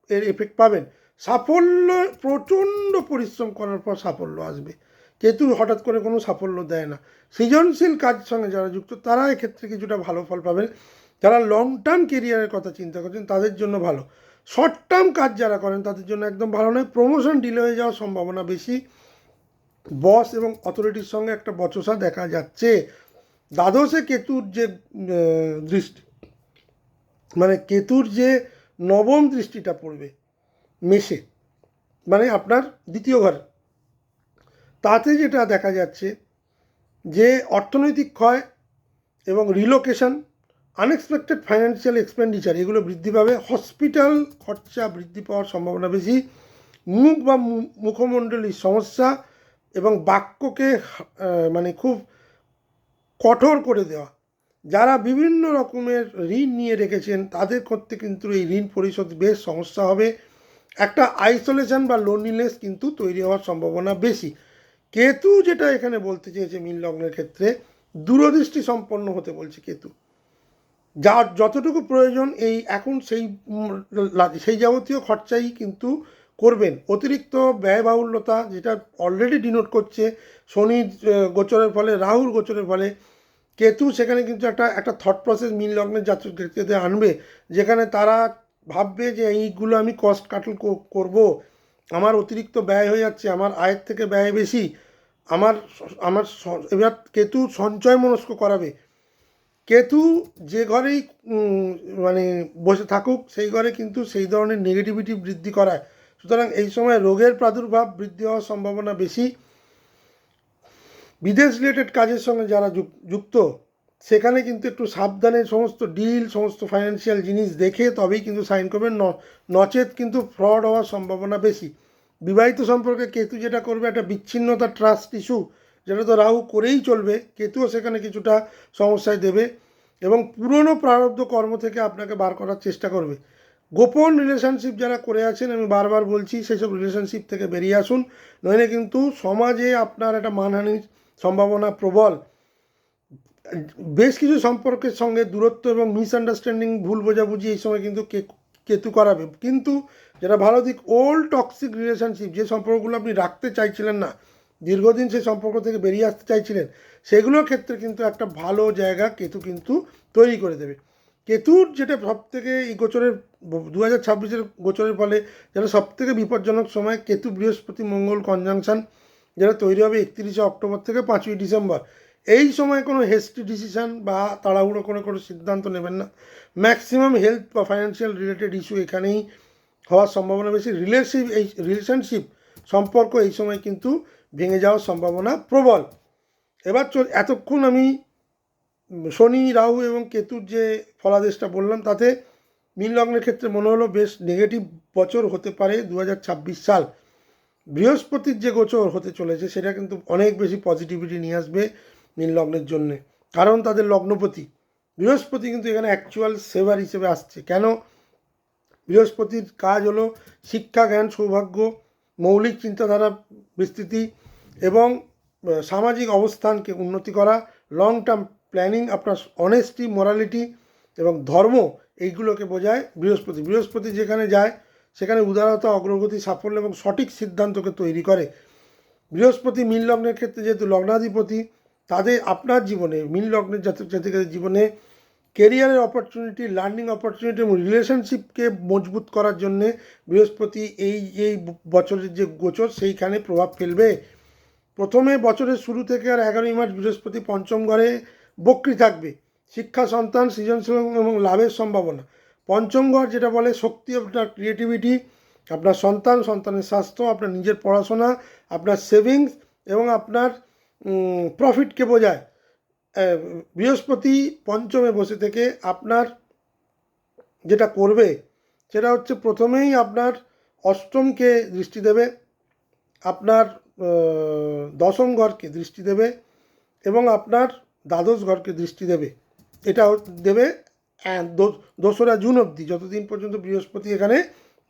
এর এফেক্ট পাবেন। সাফল্য, প্রচণ্ড পরিশ্রম করার পর সাফল্য আসবে। কেতু হঠাৎ করে কোনো সাফল্য দেয় না। সৃজনশীল কাজের সঙ্গে যারা যুক্ত, তারা এক্ষেত্রে কিছুটা ভালো ফল পাবেন। যারা লং টার্ম কেরিয়ারের কথা চিন্তা করছেন তাদের জন্য ভালো। শর্ট টার্ম কাজ যারা করেন তাদের জন্য একদম ভালো নয়। প্রমোশন ডিলে হয়ে যাওয়ার সম্ভাবনা বেশি। বস এবং অথরিটির সঙ্গে একটা বচসা দেখা যাচ্ছে। দ্বাদশে কেতুর যে দৃষ্টি, মানে কেতুর যে নবম দৃষ্টিটা পড়বে মেষে, মানে আপনার দ্বিতীয় ঘর, তাতে যেটা দেখা যাচ্ছে যে অর্থনৈতিক ক্ষয় এবং রিলোকেশন, আনএক্সপেক্টেড ফাইন্যান্সিয়াল এক্সপেন্ডিচার এগুলো বৃদ্ধি পাবে, হসপিটাল খরচা বৃদ্ধি পাওয়ার সম্ভাবনা বেশি, মুখ বা মুখমণ্ডলীর সমস্যা এবং বাক্যকে মানে খুব কঠোর করে দেওয়া। যারা বিভিন্ন রকমের ঋণ নিয়ে রেখেছেন তাদের করতে কিন্তু এই ঋণ পরিশোধ বেশ সমস্যা হবে। একটা আইসোলেশন বা লোনলিনেস কিন্তু তৈরি হওয়ার সম্ভাবনা বেশি। কেতু যেটা এখানে বলতে চেয়েছে মীন লগ্নের ক্ষেত্রে, দূরদৃষ্টি সম্পন্ন হতে বলছে কেতু। যার যতটুকু প্রয়োজন এই এখন সেই যাবতীয় খরচাই কিন্তু করবেন। অতিরিক্ত ব্যয়বাহুল্যতা যেটা অলরেডি ডিনোট করছে শনির গোচরের ফলে, রাহুর গোচরের ফলে, কেতু সেখানে কিন্তু একটা থট প্রসেস মীন লগ্নের জাতক জাতিকাদের আনবে, যেখানে তারা ভাববে যে এইগুলো আমি কস্ট কাটল করব, আমার অতিরিক্ত ব্যয় হয়ে যাচ্ছে, আমার আয়ের থেকে ব্যয় বেশি, আমার আমার এবার কেতু সঞ্চয় মনস্ক করাবে। কেতু যে ঘরেই মানে বসে থাকুক সেই ঘরে কিন্তু সেই ধরনের নেগেটিভিটি বৃদ্ধি করায়। সুতরাং এই সময় রোগের প্রাদুর্ভাব বৃদ্ধি হওয়ার সম্ভাবনা বেশি। বিদেশ রিলেটেড কাজের সঙ্গে যারা যুক্ত সেখানে কিন্তু একটু সাবধানে সমস্ত ডিল, সমস্ত ফাইন্যান্সিয়াল জিনিস দেখে তবেই কিন্তু সাইন করবেন, নচেত কিন্তু ফ্রড হওয়ার সম্ভাবনা বেশি। বিবাহিত সম্পর্কে কেতু যেটা করবে, একটা বিচ্ছিন্নতা, ট্রাস্ট ইস্যু, যেটা তো রাহু করেই চলবে, কেতুও সেখানে কিছুটা সমস্যায় দেবে এবং পুরনো প্রারব্ধ কর্ম থেকে আপনাকে বার করার চেষ্টা করবে। গোপন রিলেশনশিপ যারা করে আছেন, আমি বারবার বলছি সেই সব রিলেশনশিপ থেকে বেরিয়ে আসুন, নইলে কিন্তু সমাজে আপনার একটা মানহানির সম্ভাবনা প্রবল। বেশ কিছু সম্পর্কের সঙ্গে দূরত্ব এবং মিসআন্ডারস্ট্যান্ডিং, ভুল বোঝাবুঝি এই সময় কিন্তু কেতু করাবে। কিন্তু যেটা ভালো দিক, ওল্ড টক্সিক রিলেশনশিপ, যে সম্পর্কগুলো আপনি রাখতে চাইছিলেন না, দীর্ঘদিন সেই সম্পর্ক থেকে বেরিয়ে আসতে চাইছিলেন, সেগুলোর ক্ষেত্রে কিন্তু একটা ভালো জায়গা কেতু কিন্তু তৈরি করে দেবে। কেতুর যেটা সব থেকে এই গোচরের 2026-এর গোচরের ফলে যেটা সব থেকে বিপজ্জনক সময়, কেতু বৃহস্পতি মঙ্গল কনজাংশন যেটা তৈরি হবে 31শে অক্টোবর থেকে 5ই ডিসেম্বর। এই সময় কোনো হেস্টি ডিসিশান বা তাড়াহুড়ো কোনো সিদ্ধান্ত নেবেন না। ম্যাক্সিমাম হেলথ বা ফাইন্যান্সিয়াল রিলেটেড ইস্যু এখানেই হওয়ার সম্ভাবনা বেশি। রিলেশনশিপ সম্পর্ক এই সময় কিন্তু ভেঙে যাওয়ার সম্ভাবনা প্রবল। এবার এতক্ষণ আমি শনি, রাহু এবং কেতুর যে ফলাদেশটা বললাম, তাতে মীন লগ্নের ক্ষেত্রে মনে হলো বেশ নেগেটিভ বছর হতে পারে 2026 সাল। বৃহস্পতির যে গোচর হতে চলেছে সেটা কিন্তু অনেক বেশি পজিটিভিটি নিয়ে আসবে মীন লগ্নের জন্যে, কারণ তাদের লগ্নপতি বৃহস্পতি কিন্তু এখানে অ্যাকচুয়াল সেভার হিসেবে আসছে। কেন? বৃহস্পতির কাজ হলো শিক্ষা, জ্ঞান, সৌভাগ্য, মৌলিক চিন্তাধারা বিস্তৃতি এবং সামাজিক অবস্থানকে উন্নতি করা, লং টার্ম প্ল্যানিং, আপনার অনেস্টি, মোরালিটি এবং ধর্ম, এইগুলোকে বোঝায় বৃহস্পতি। বৃহস্পতি যেখানে যায় সেখানে উদারতা, অগ্রগতি, সাফল্য এবং সঠিক সিদ্ধান্তকে তৈরি করে। বৃহস্পতি মীন লগ্নের ক্ষেত্রে যেহেতু লগ্নাধিপতি, তাদের আপনার জীবনে, মীন লগ্নের জাতক জাতিকাদের জীবনে কেরিয়ারের অপরচুনিটি, লার্নিং অপরচুনিটি এবং রিলেশনশিপকে মজবুত করার জন্যে বৃহস্পতি এই বছরের যে গোচর সেইখানে প্রভাব ফেলবে। প্রথমে বছরের শুরু থেকে আর 11ই মার্চ বৃহস্পতি পঞ্চম ঘরে বক্রী থাকবে। শিক্ষা, সন্তান, সৃজনশীল এবং লাভের সম্ভাবনা। পঞ্চম ঘর যেটা বলে শক্তি, আপনার ক্রিয়েটিভিটি, আপনার সন্তানের স্বাস্থ্য, আপনার নিজের পড়াশোনা, আপনার সেভিংস এবং আপনার প্রফিটকে বোঝায়। বৃহস্পতি পঞ্চমে বসে থেকে আপনার যেটা করবে সেটা হচ্ছে প্রথমেই আপনার অষ্টমকে দৃষ্টি দেবে, আপনার দশম ঘরকে দৃষ্টি দেবে এবং আপনার দ্বাদশ ঘরকে দৃষ্টি দেবে। এটা দেবে 2রা জুন অবধি, যতদিন পর্যন্ত বৃহস্পতি এখানে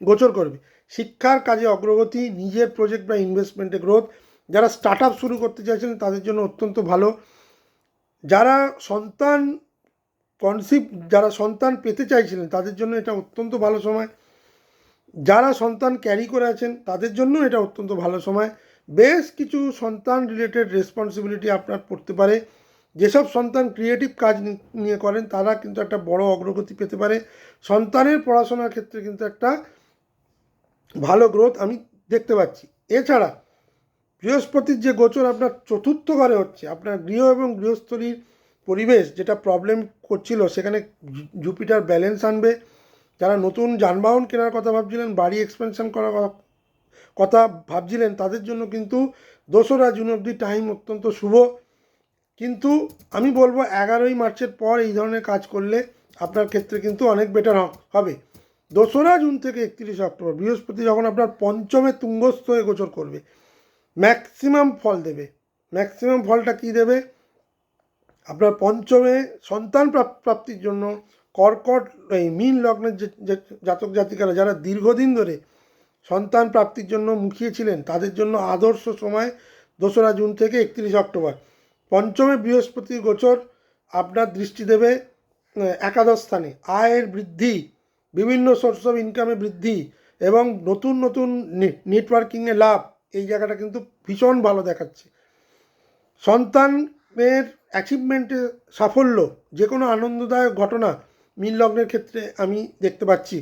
গোচর করবে। শিক্ষার কাজে অগ্রগতি, নিজের প্রজেক্ট বা ইনভেস্টমেন্টে গ্রোথ, যারা স্টার্ট আপ শুরু করতে চাইছেন তাদের জন্য অত্যন্ত ভালো। যারা যারা সন্তান পেতে চাইছিলেন তাদের জন্য এটা অত্যন্ত ভালো সময়। যারা সন্তান ক্যারি করে আছেন তাদের জন্য এটা অত্যন্ত ভালো সময়। বেশ কিছু সন্তান রিলেটেড রেসপন্সিবিলিটি আপনার পড়তে পারে। যেসব সন্তান ক্রিয়েটিভ কাজ নিয়ে করেন তারা কিন্তু একটা বড় অগ্রগতি পেতে পারে। সন্তানের পড়াশোনার ক্ষেত্রে কিন্তু একটা ভালো গ্রোথ আমি দেখতে পাচ্ছি। এছাড়া বৃহস্পতির যে গোচর আপনার চতুর্থ ঘরে হচ্ছে, আপনার গৃহ এবং গৃহস্থলীর পরিবেশ যেটা প্রবলেম করছিল সেখানে জুপিটার ব্যালেন্স আনবে। যারা নতুন যানবাহন কেনার কথা ভাবছিলেন, বাড়ি এক্সপেনশন করার কথা ভাবছিলেন, তাদের জন্য কিন্তু 2রা জুন অবধি টাইম অত্যন্ত শুভ। কিন্তু আমি বলবো 11ই মার্চের পর এই ধরনের কাজ করলে আপনার ক্ষেত্রে কিন্তু অনেক বেটার হবে। 2রা জুন থেকে 31শে অক্টোবর বৃহস্পতি যখন আপনার পঞ্চমে তুঙ্গস্থ হয়ে গোচর করবে, ম্যাক্সিমাম ফল দেবে। ম্যাক্সিমাম ফলটা কী দেবে? আপনার পঞ্চমে সন্তান প্রাপ্তির জন্য কর্কট এই মীন লগ্নের যে জাতক জাতিকারা যারা দীর্ঘদিন ধরে সন্তান প্রাপ্তির জন্য মুখিয়েছিলেন, তাদের জন্য আদর্শ সময় 2রা জুন থেকে 31শে অক্টোবর। পঞ্চমে বৃহস্পতির গোচর আপনার দৃষ্টি দেবে একাদশ স্থানে। আয়ের বৃদ্ধি, বিভিন্ন সোর্স অফ ইনকামে বৃদ্ধি এবং নতুন নতুন নেটওয়ার্কিংয়ে লাভ, এই জায়গাটা কিন্তু ভীষণ ভালো দেখাচ্ছে। সন্তানের অ্যাচিভমেন্টে সাফল্য, যে কোনো আনন্দদায়ক ঘটনা মীন লগ্নের ক্ষেত্রে আমি দেখতে পাচ্ছি।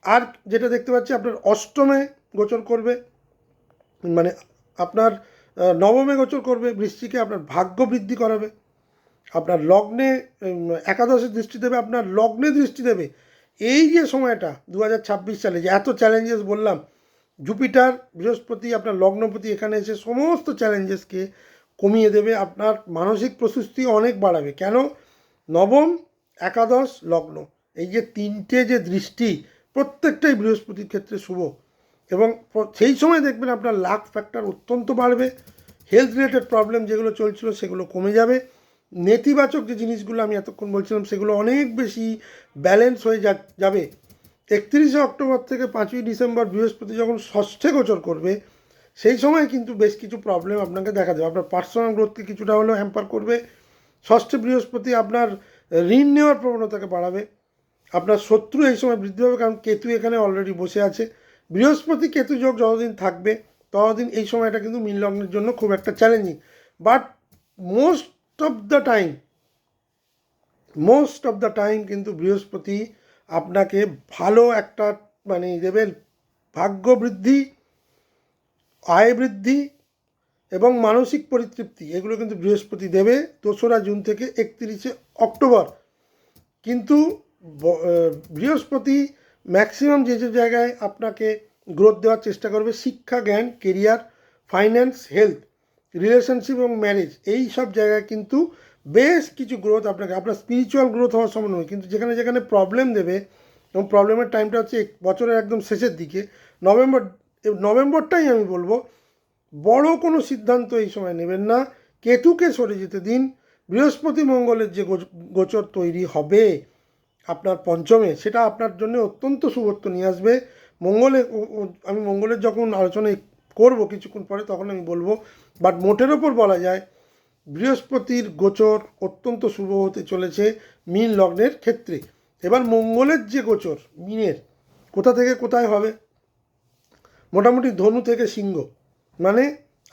আর যেটা দেখতে পাচ্ছি, আপনার অষ্টমে গোচর করবে, মানে আপনার নবমে গোচর করবে বৃশ্চিকে, আপনার ভাগ্য বৃদ্ধি করাবে। আপনার লগ্নে একাদশে দৃষ্টি দেবে, আপনার লগ্নে দৃষ্টি দেবে। এই যে সময়টা 2026 সালে যে এত চ্যালেঞ্জেস বললাম, জুপিটার বৃহস্পতি আপনার লগ্নপতি এখানে এসে সমস্ত চ্যালেঞ্জেসকে কমিয়ে দেবে, আপনার মানসিক প্রস্তুতি অনেক বাড়াবে। কেন? নবম, একাদশ, লগ্ন, এই যে তিনটে যে দৃষ্টি, প্রত্যেকটাই বৃহস্পতির ক্ষেত্রে শুভ। এবং সেই সময় দেখবেন আপনার লাক ফ্যাক্টর অত্যন্ত বাড়বে। হেলথ রিলেটেড প্রবলেম যেগুলো চলছিল সেগুলো কমে যাবে। নেতিবাচক যে জিনিসগুলো আমি এতক্ষণ বলছিলাম সেগুলো অনেক বেশি ব্যালেন্স হয়ে যাবে। 31শে অক্টোবর থেকে 5ই ডিসেম্বর বৃহস্পতি যখন ষষ্ঠে গোচর করবে, সেই সময় কিন্তু বেশ কিছু প্রবলেম আপনাকে দেখা দেবে। আপনার পার্সোনাল গ্রোথকে কিছুটা হলেও হ্যাম্পার করবে। ষষ্ঠে বৃহস্পতি আপনার ঋণ নেওয়ার প্রবণতাকে বাড়াবে। আপনার শত্রু এই সময় বৃদ্ধি পাবে, কারণ কেতু এখানে অলরেডি বসে আছে। বৃহস্পতি কেতু যোগ যতদিন থাকবে ততদিন এই সময়টা কিন্তু মীন লগ্নের জন্য খুব একটা challenging. But most of the time কিন্তু বৃহস্পতি আপনাকে ভালো একটা মানে দেবেন, ভাগ্য বৃদ্ধি, আয় বৃদ্ধি এবং মানসিক পরিতৃপ্তি, এগুলো কিন্তু বৃহস্পতি দেবে 2রা জুন থেকে 31শে অক্টোবর। কিন্তু বৃহস্পতি ম্যাক্সিমাম যে জায়গায় আপনাকে গ্রোথ দেওয়ার চেষ্টা করবে, শিক্ষা, জ্ঞান, কেরিয়ার, ফাইন্যান্স, হেলথ, রিলেশনশিপ এবং ম্যারেজ, এই সব জায়গায় কিন্তু বেশ কিছু গ্রোথ আপনার স্পিরিচুয়াল গ্রোথ হওয়ার সম্ভাবনা নয়। কিন্তু যেখানে যেখানে প্রবলেম দেবে, এবং প্রবলেমের টাইমটা হচ্ছে বছরের একদম শেষের দিকে, নভেম্বরটাই আমি বলবো বড় কোনো সিদ্ধান্ত এই সময় নেবেন না। কেতুকে সরে যেতে দিন। বৃহস্পতি মঙ্গলের যে গোচর তৈরি হবে আপনার পঞ্চমে, সেটা আপনার জন্য অত্যন্ত শুভত্ব নিয়ে আসবে। আমি মঙ্গলের যখন আলোচনা করব কিছুক্ষণ পরে তখন আমি বলবো, বাট মোটের ওপর বলা যায় বৃহস্পতির গোচর অত্যন্ত শুভ হতে চলেছে মীন লগ্নের ক্ষেত্রে। এবার মঙ্গলের যে গোচর মীনের, কোথা থেকে কোথায় হবে? মোটামুটি ধনু থেকে সিংহ, মানে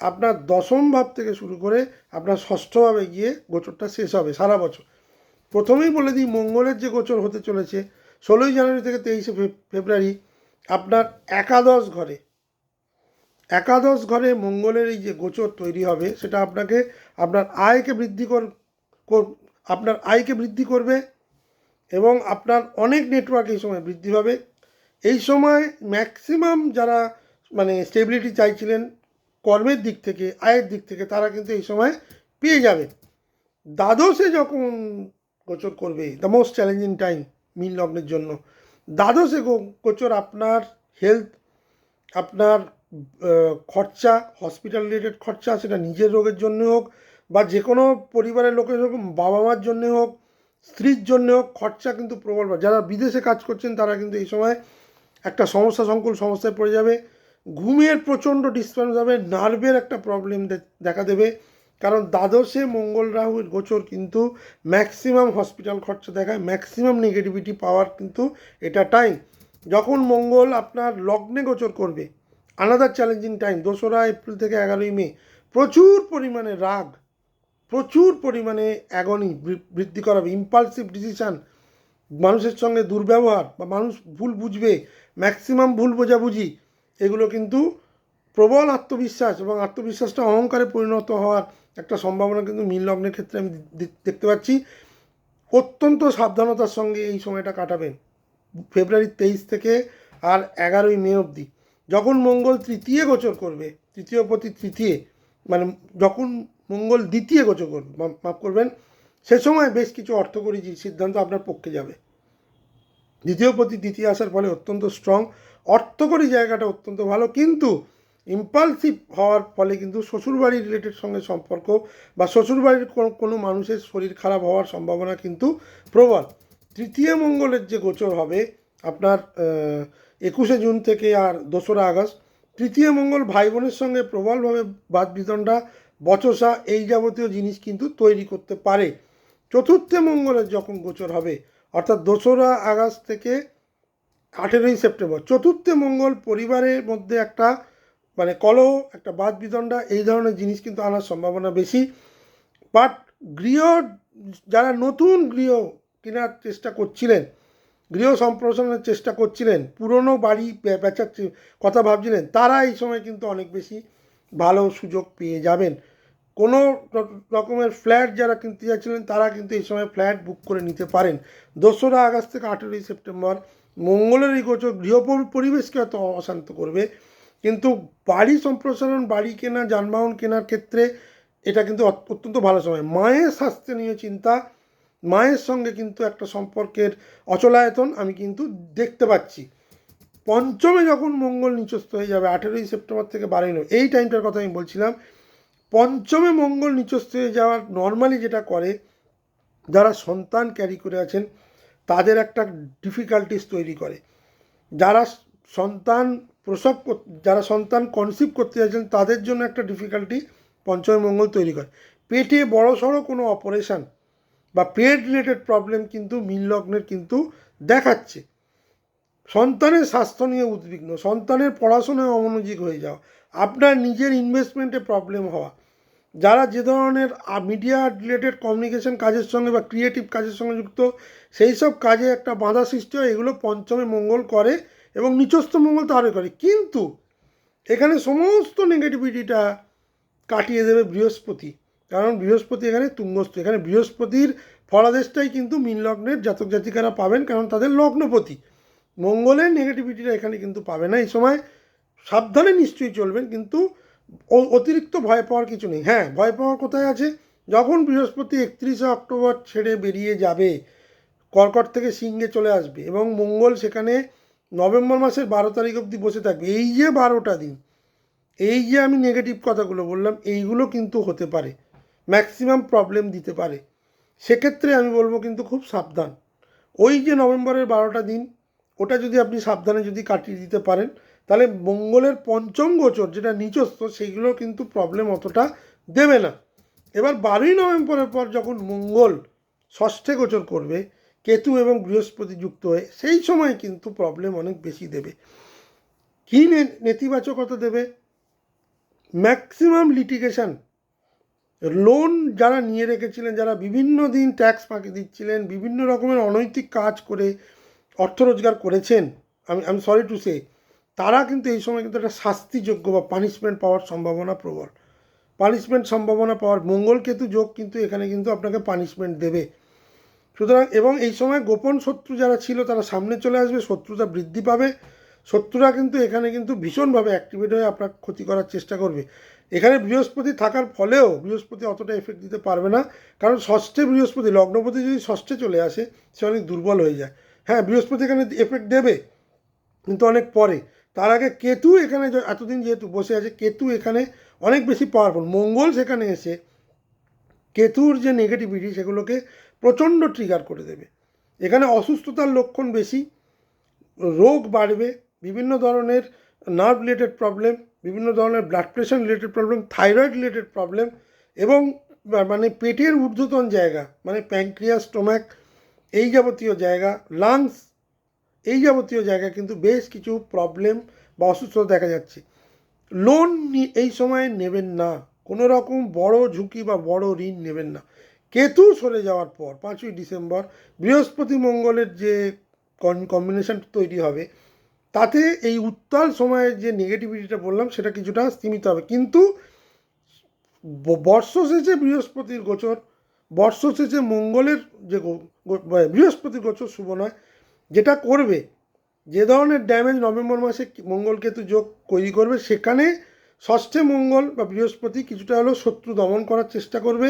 আপনার দশম ভাব থেকে শুরু করে আপনার ষষ্ঠভাবে গিয়ে গোচরটা শেষ হবে সারা বছর। প্রথমেই বলে দিই, মঙ্গলের যে গোচর হতে চলেছে 16ই জানুয়ারি থেকে 23শে ফেব্রুয়ারি আপনার একাদশ ঘরে মঙ্গলের এই যে গোচর তৈরি হবে, সেটা আপনার আয়কে বৃদ্ধি করবে এবং আপনার অনেক নেটওয়ার্ক এই সময় বৃদ্ধি পাবে। এই সময় ম্যাক্সিমাম যারা মানে স্টেবিলিটি চাইছিলেন কর্মের দিক থেকে, আয়ের দিক থেকে, তারা কিন্তু এই সময় পেয়ে যাবে। দ্বাদশে যখন গোচর করবে, দ্য মোস্ট চ্যালেঞ্জিং টাইম মীন লগ্নের জন্য, দ্বাদশে গোচর আপনার হেলথ, আপনার খরচা, হসপিটাল রিলেটেড খরচা, সেটা নিজের রোগের জন্য হোক বা যে কোনো পরিবারের লোকের হোক, বাবা মার জন্যে হোক, স্ত্রীর জন্য হোক, খরচা কিন্তু প্রবল। যারা বিদেশে কাজ করছেন তারা কিন্তু এই সময় একটা সংকুল সমস্যায় পড়ে যাবে। ঘুমের প্রচণ্ড ডিস্টার্বেন্স হবে, নার্ভের একটা প্রবলেম দেখা দেবে, কারণ দ্বাদশে মঙ্গল রাহুর গোচর কিন্তু ম্যাক্সিমাম হসপিটাল খরচা দেখায়, ম্যাক্সিমাম নেগেটিভিটি পাওয়ার কিন্তু এটা টাইম। যখন মঙ্গল আপনার লগ্নে গোচর করবে, আনাদার চ্যালেঞ্জিং টাইম, 2রা এপ্রিল থেকে 11ই মে, প্রচুর পরিমাণে রাগ, প্রচুর পরিমাণে অ্যাগনি বৃদ্ধি করাবে, ইম্পালসিভ ডিসিশান, মানুষের সঙ্গে দুর্ব্যবহার বা মানুষ ভুল বুঝবে, ম্যাক্সিমাম ভুল বোঝাবুঝি, এগুলো কিন্তু প্রবল আত্মবিশ্বাস এবং আত্মবিশ্বাসটা অহংকারে পরিণত হওয়ার একটা সম্ভাবনা কিন্তু মীন লগ্নের ক্ষেত্রে আমি দেখতে পাচ্ছি। অত্যন্ত সাবধানতার সঙ্গে এই সময়টা কাটাবেন ফেব্রুয়ারি 23 থেকে আর 11ই মে অবধি। যখন মঙ্গল তৃতীয় গোচর করবে, তৃতীয় প্রতি তৃতীয়, মানে যখন মঙ্গল দ্বিতীয় গোচর করবে, মাফ করবেন, সে সময় বেশ কিছু অর্থকরী সিদ্ধান্ত আপনার পক্ষে যাবে। দ্বিতীয় প্রতি দ্বিতীয় আসার ফলে অত্যন্ত স্ট্রং, অর্থকরী জায়গাটা অত্যন্ত ভালো, কিন্তু ইম্পালসিভ হওয়ার ফলে কিন্তু শ্বশুরবাড়ি রিলেটেড সঙ্গে সম্পর্ক বা শ্বশুরবাড়ির কোনো মানুষের শরীর খারাপ হওয়ার সম্ভাবনা কিন্তু প্রবল। তৃতীয় মঙ্গলের যে গোচর হবে আপনার 21শে জুন থেকে আর 2রা আগস্ট, তৃতীয় মঙ্গল ভাই বোনের সঙ্গে প্রবলভাবে বাদ বিতণ্ডা, বচসা এই যাবতীয় জিনিস কিন্তু তৈরি করতে পারে। চতুর্থ মঙ্গলের যখন গোচর হবে অর্থাৎ 2রা আগস্ট থেকে 18ই সেপ্টেম্বর, চতুর্থ মঙ্গল পরিবারের মধ্যে একটা মানে কলহ, একটা বাদ বিতণ্ডা এই ধরনের জিনিস কিন্তু আনার সম্ভাবনা বেশি। বাট গৃহ, যারা নতুন গৃহ কেনার চেষ্টা করছিলেন, গৃহ সম্প্রসারণের চেষ্টা করছিলেন, পুরনো বাড়ি বেচার কথা ভাবছিলেন, তারা এই সময় কিন্তু অনেক বেশি ভালো সুযোগ পেয়ে যাবেন। কোনো রকমের ফ্ল্যাট যারা কিনতে যাচ্ছিলেন তারা কিন্তু এই সময় ফ্ল্যাট বুক করে নিতে পারেন। 2রা আগস্ট থেকে 18ই সেপ্টেম্বর মঙ্গলের এই গোচর গৃহ পরিবেশকে হয়তো অশান্ত করবে, কিন্তু বাড়ি সম্প্রসারণ, বাড়ি কেনা, যানবাহন কেনার ক্ষেত্রে এটা কিন্তু অত্যন্ত ভালো সময়। মায়ের স্বাস্থ্য নিয়ে চিন্তা, মায়ের সঙ্গে কিন্তু একটা সম্পর্কের অচলায়তন আমি কিন্তু দেখতে পাচ্ছি। পঞ্চমে যখন মঙ্গল নিচস্থ হয়ে যাবে 18ই সেপ্টেম্বর থেকে 12ই নভেম্বর, এই টাইমটার কথা আমি বলছিলাম, পঞ্চমে মঙ্গল নিচস্থ হয়ে যাওয়ার নর্মালি যেটা করে, যারা সন্তান ক্যারি করে আছেন তাদের একটা ডিফিকাল্টিস তৈরি করে। যারা সন্তান প্রসব, যারা সন্তান কনসিভ করতে যাচ্ছেন তাদের জন্য একটা ডিফিকাল্টি পঞ্চমে মঙ্গল তৈরি করে। পেটে বড়সড় কোনো অপারেশান বা পেট রিলেটেড প্রবলেম কিন্তু মীন লগ্নের কিন্তু দেখাচ্ছে। সন্তানের স্বাস্থ্য নিয়ে উদ্বিগ্ন, সন্তানের পড়াশোনায় অমনোযোগী হয়ে যাওয়া, আপনার নিজের ইনভেস্টমেন্টে প্রবলেম হওয়া, যারা যে ধরনের মিডিয়া রিলেটেড কমিউনিকেশন কাজের সঙ্গে বা ক্রিয়েটিভ কাজের সঙ্গে যুক্ত, সেই সব কাজে একটা বাধা সৃষ্টি হয়, এগুলো পঞ্চমে মঙ্গল করে এবং নিচস্থ মঙ্গল তো আরও করে। কিন্তু এখানে সমস্ত নেগেটিভিটিটা কাটিয়ে দেবে বৃহস্পতি, কারণ বৃহস্পতি এখানে তুঙ্গস্থ, এখানে বৃহস্পতির ফলাদেশটাই কিন্তু মীন লগ্নের জাতক জাতিকারা পাবেন, কারণ তাদের লগ্নপতি। মঙ্গলের নেগেটিভিটিটা এখানে কিন্তু পাবে না। এই সময় সাবধানে নিশ্চয়ই চলবেন, কিন্তু অতিরিক্ত ভয় পাওয়ার কিছু নেই। হ্যাঁ, ভয় পাওয়ার কোথায় আছে, যখন বৃহস্পতি 31শে অক্টোবর ছেড়ে বেরিয়ে যাবে, কর্কট থেকে সিংহে চলে আসবে এবং মঙ্গল সেখানে নভেম্বর মাসের 12 তারিখ অবধি বসে থাকবে। এই যে 12টা দিন, এই যে আমি নেগেটিভ কথাগুলো বললাম, এইগুলো কিন্তু হতে পারে, ম্যাক্সিমাম প্রবলেম দিতে পারে। সেক্ষেত্রে আমি বলবো কিন্তু খুব সাবধান। ওই যে নভেম্বরের 12টা দিন, ওটা যদি আপনি সাবধানে যদি কাটিয়ে দিতে পারেন, তাহলে মঙ্গলের পঞ্চম গোচর যেটা নিচস্থ, সেইগুলো কিন্তু প্রবলেম অতটা দেবে না। এবার 12ই নভেম্বরের পর যখন মঙ্গল ষষ্ঠে গোচর করবে কেতু এবং বৃহস্পতি যুক্ত হয়ে, সেই সময় কিন্তু প্রবলেম অনেক বেশি দেবে। কী নেতিবাচকতা দেবে? ম্যাক্সিমাম লিটিগেশন, লোন যারা নিয়ে রেখেছিলেন, যারা বিভিন্ন দিন ট্যাক্স ফাঁকি দিচ্ছিলেন, বিভিন্ন রকমের অনৈতিক কাজ করে অর্থ রোজগার করেছেন, আমি সরি টু সে, তারা কিন্তু এই সময় কিন্তু একটা শাস্তিযোগ্য বা পানিশমেন্ট পাওয়ার সম্ভাবনা প্রবল। পানিশমেন্ট সম্ভাবনা পাওয়ার, মঙ্গল কেতু যোগ কিন্তু এখানে কিন্তু আপনাকে পানিশমেন্ট দেবে। সুতরাং এবং এই সময় গোপন শত্রু যারা ছিল তারা সামনে চলে আসবে, শত্রুতা বৃদ্ধি পাবে। শত্রুরা কিন্তু এখানে কিন্তু ভীষণভাবে অ্যাক্টিভেট হয়ে আপনার ক্ষতি করার চেষ্টা করবে। এখানে বৃহস্পতি থাকার ফলেও বৃহস্পতি অতটা এফেক্ট দিতে পারবে না, কারণ ষষ্ঠে বৃহস্পতি, লগ্নপতি যদি ষষ্ঠে চলে আসে সে অনেক দুর্বল হয়ে যায়। হ্যাঁ, বৃহস্পতি এখানে এফেক্ট দেবে, কিন্তু অনেক পরে। তার আগে কেতু এখানে এতদিন যেহেতু বসে আছে, কেতু এখানে অনেক বেশি পাওয়ারফুল। মঙ্গল সেখানে এসে কেতুর যে নেগেটিভিটি সেগুলোকে প্রচণ্ড ট্রিগার করে দেবে। এখানে অসুস্থতার লক্ষণ বেশি, রোগ বাড়বে, বিভিন্ন ধরনের নার্ভ রিলেটেড প্রবলেম, বিভিন্ন ধরনের blood pressure related problem, thyroid related problem, এবং মানে পেটের ঊর্ধ্বতন জায়গা মানে প্যানক্রিয়াস, স্টোম্যাক এই যাবতীয় জায়গা, লাংস এই যাবতীয় জায়গা কিন্তু বেশ কিছু প্রবলেম বা অসুস্থতা দেখা যাচ্ছে। লোন এই সময় নেবেন না, কোনো রকম বড় ঝুঁকি বা বড় ঋণ নেবেন না। কেতু সরে যাওয়ার পর 5ই ডিসেম্বর বৃহস্পতি মঙ্গলের যে কম্বিনেশন তৈরি হবে, তাতে এই উত্তাল সময়ের যে নেগেটিভিটিটা বললাম সেটা কিছুটা সীমিত হবে। কিন্তু বর্ষশেষে বৃহস্পতির গোচর, বর্ষশেষে মঙ্গলের যে বৃহস্পতির গোচর শুভ নয়, যেটা করবে, যে ধরনের ড্যামেজ নভেম্বর মাসে মঙ্গল কেতু যোগ তৈরি করবে, সেখানে ষষ্ঠে মঙ্গল বা বৃহস্পতি কিছুটা হলেও শত্রু দমন করার চেষ্টা করবে,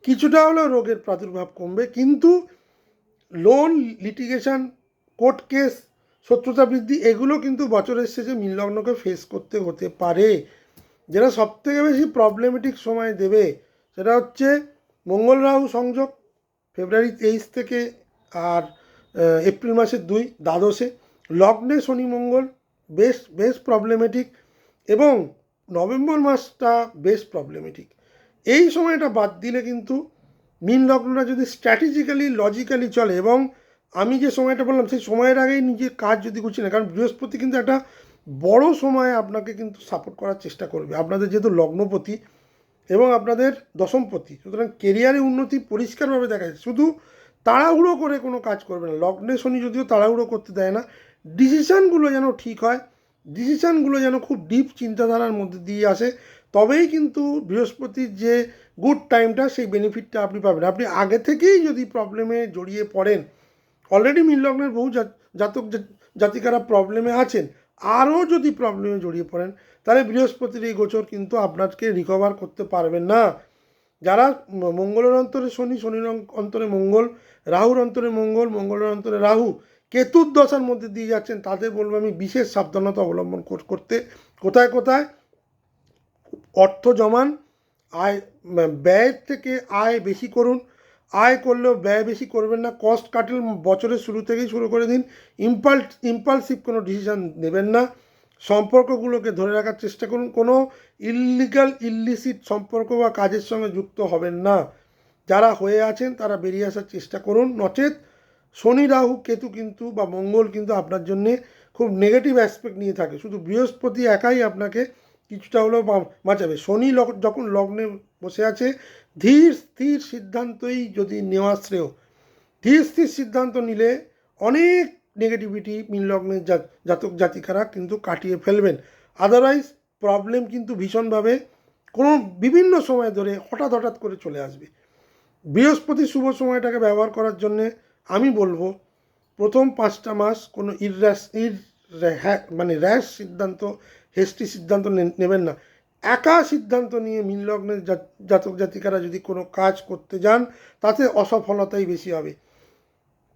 কিছুটা হলেও রোগের প্রাদুর্ভাব কমবে, কিন্তু লোন, লিটিগেশন, কোর্ট কেস, শত্রুতা বৃদ্ধি এগুলো কিন্তু বছরের শেষে মীন লগ্নকে ফেস করতে হতে পারে। যেটা সবথেকে বেশি প্রবলেমেটিক সময় দেবে সেটা হচ্ছে মঙ্গল রাহু সংযোগ ফেব্রুয়ারি 23 থেকে আর এপ্রিল মাসের 2 দ্বাদশে, লগ্নে শনি মঙ্গল বেশ বেশ প্রবলেমেটিক, এবং নভেম্বর মাসটা বেশ প্রবলেমেটিক। এই সময়টা বাদ দিলে কিন্তু মীন লগ্নটা যদি স্ট্র্যাটেজিক্যালি লজিক্যালি চলে, এবং আমি যে সময়টা বললাম সেই সময়ের আগেই নিজের কাজ যদি গুছিয়ে না, কারণ বৃহস্পতি কিন্তু একটা বড় সময়ে আপনাকে কিন্তু সাপোর্ট করার চেষ্টা করবে, আপনাদের যেহেতু লগ্নপতি এবং আপনাদের দশমপতি, সুতরাং কেরিয়ারে উন্নতি পরিষ্কারভাবে দেখা যাচ্ছে। শুধু তাড়াহুড়ো করে কোনো কাজ করবে না, লগ্নে শনি যদিও তাড়াহুড়ো করতে দেয় না, ডিসিশানগুলো যেন ঠিক হয়, ডিসিশানগুলো যেন খুব ডিপ চিন্তাধারার মধ্যে দিয়ে আসে, তবেই কিন্তু বৃহস্পতির যে গুড টাইমটা সেই বেনিফিটটা আপনি পাবেন। আপনি আগে থেকেই যদি প্রবলেমে জড়িয়ে পড়েন, অলরেডি মীন লগ্নের বহু জাতক জাতিকারা প্রবলেমে আছেন, আরও যদি প্রবলেমে জড়িয়ে পড়েন, তাহলে বৃহস্পতির এই গোচর কিন্তু আপনাকে রিকভার করতে পারবেন না। যারা মঙ্গলের অন্তরে শনি, শনির অন্তরে মঙ্গল, রাহুর অন্তরে মঙ্গল, মঙ্গলের অন্তরে রাহু, কেতুর দশার মধ্যে দিয়ে যাচ্ছেন, তাদের বলবো আমি বিশেষ সাবধানতা অবলম্বন করতে। কোথায় কোথায় অর্থ জমান, আয় ব্যয়ের থেকে আয় বেশি করুন, আয় করলেও ব্যয় বেশি করবেন না, কস্ট কাটিং বছরের শুরু থেকেই শুরু করে দিন, ইম্পালসিভ কোনো ডিসিশান নেবেন না, সম্পর্কগুলোকে ধরে রাখার চেষ্টা করুন, কোনো ইলিসিট সম্পর্ক বা কাজের সঙ্গে যুক্ত হবেন না, যারা হয়ে আছেন তারা বেরিয়ে আসার চেষ্টা করুন, নচেত শনি রাহু কেতু কিন্তু বা মঙ্গল কিন্তু আপনার জন্যে খুব নেগেটিভ অ্যাসপেক্ট নিয়ে থাকে, শুধু বৃহস্পতি একাই আপনাকে কিছুটা হলেও বাঁচাবে। শনি যখন লগ্নে বসে আছে, ধীর স্থির সিদ্ধান্তই যদি নেওয়া শ্রেয়, ধীর স্থির সিদ্ধান্ত নিলে অনেক নেগেটিভিটি মীন লগ্নের জাতক জাতিকারা কিন্তু কাটিয়ে ফেলবেন। আদারওয়াইজ প্রবলেম কিন্তু ভীষণভাবে কোনো বিভিন্ন সময় ধরে হঠাৎ করে চলে আসবে। বৃহস্পতি শুভ সময়টাকে ব্যবহার করার জন্যে আমি বলবো, প্রথম 5টা মাস কোনো র্যাশ সিদ্ধান্ত, হেস্টি সিদ্ধান্ত নেবেন না। একা সিদ্ধান্ত নিয়ে মীন লগ্নের জাতক জাতিকারা যদি কোনো কাজ করতে যান, তাতে অসফলতাই বেশি হবে।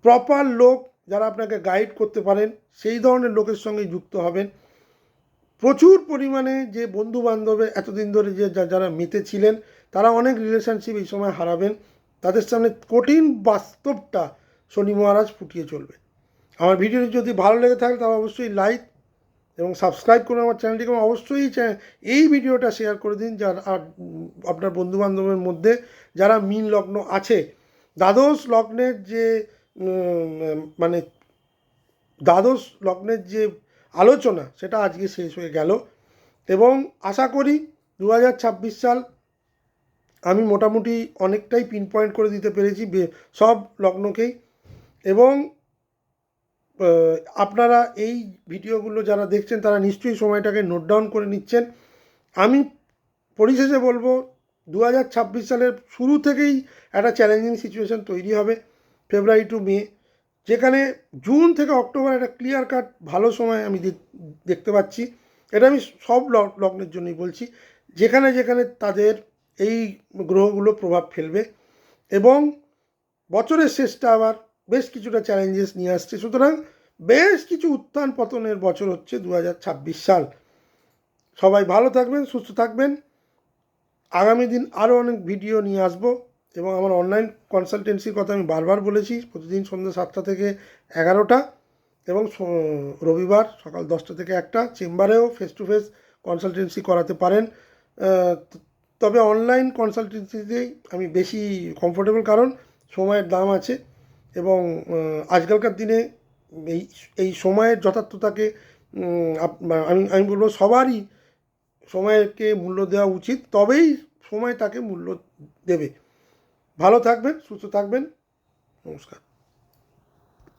প্রপার লোক যারা আপনাকে গাইড করতে পারেন, সেই ধরনের লোকের সঙ্গে যুক্ত হবেন। প্রচুর পরিমাণে যে বন্ধু বান্ধবে এতদিন ধরে যে যারা মেতেছিলেন, তারা অনেক রিলেশনশিপ এই সময় হারাবেন, তাদের সামনে কঠিন বাস্তবটা শনি মহারাজ ফুটিয়ে চলবে। আমার ভিডিওটি যদি ভালো লেগে থাকে তাহলে অবশ্যই লাইক এবং সাবস্ক্রাইব করুন আমার চ্যানেলটিকে, এবং অবশ্যই এই ভিডিওটা শেয়ার করে দিন যারা আপনার বন্ধুবান্ধবের মধ্যে যারা মীন লগ্ন আছে। দ্বাদশ লগ্নের যে মানে দ্বাদশ লগ্নের যে আলোচনা সেটা আজকে শেষ হয়ে গেল, এবং আশা করি 2026 সাল আমি মোটামুটি অনেকটাই পিন পয়েন্ট করে দিতে পেরেছি সব লগ্নকেই, এবং আপনারা এই ভিডিওগুলো যারা দেখছেন তারা নিশ্চয়ই সময়টাকে নোট ডাউন করে নিচ্ছেন। আমি পরিশেষে বলবো 2026 সালের শুরু থেকেই একটা চ্যালেঞ্জিং সিচুয়েশান তৈরি হবে ফেব্রুয়ারি টু মে, যেখানে জুন থেকে অক্টোবর একটা ক্লিয়ার কাট ভালো সময় আমি দেখতে পাচ্ছি। এটা আমি সব লগ্নের জন্যই বলছি, যেখানে যেখানে তাদের এই গ্রহগুলো প্রভাব ফেলবে, এবং বছরের শেষটা আবার বেশ কিছুটা চ্যালেঞ্জেস নিয়ে আসছে। সুতরাং বেশ কিছু উত্থান পতনের বছর হচ্ছে 2026 সাল। সবাই ভালো থাকবেন, সুস্থ থাকবেন। আগামী দিন আরও অনেক ভিডিও নিয়ে আসবো, এবং আমার অনলাইন কনসালটেন্সির কথা আমি বারবার বলেছি, প্রতিদিন সন্ধ্যা 7টা থেকে 11টা, এবং রবিবার সকাল 10টা থেকে 1টা চেম্বারেও ফেস টু ফেস কনসালটেন্সি করাতে পারেন। তবে অনলাইন কনসালটেন্সিতেই আমি বেশি কমফোর্টেবল, কারণ সময়ের দাম আছে, এবং আজকালকার দিনে এই সময়ের যথার্থতাকে আমি বলবো সবারই সময়কে মূল্য দেওয়া উচিত, তবেই সময় তাকে মূল্য দেবে। ভালো থাকবেন, সুস্থ থাকবেন, নমস্কার।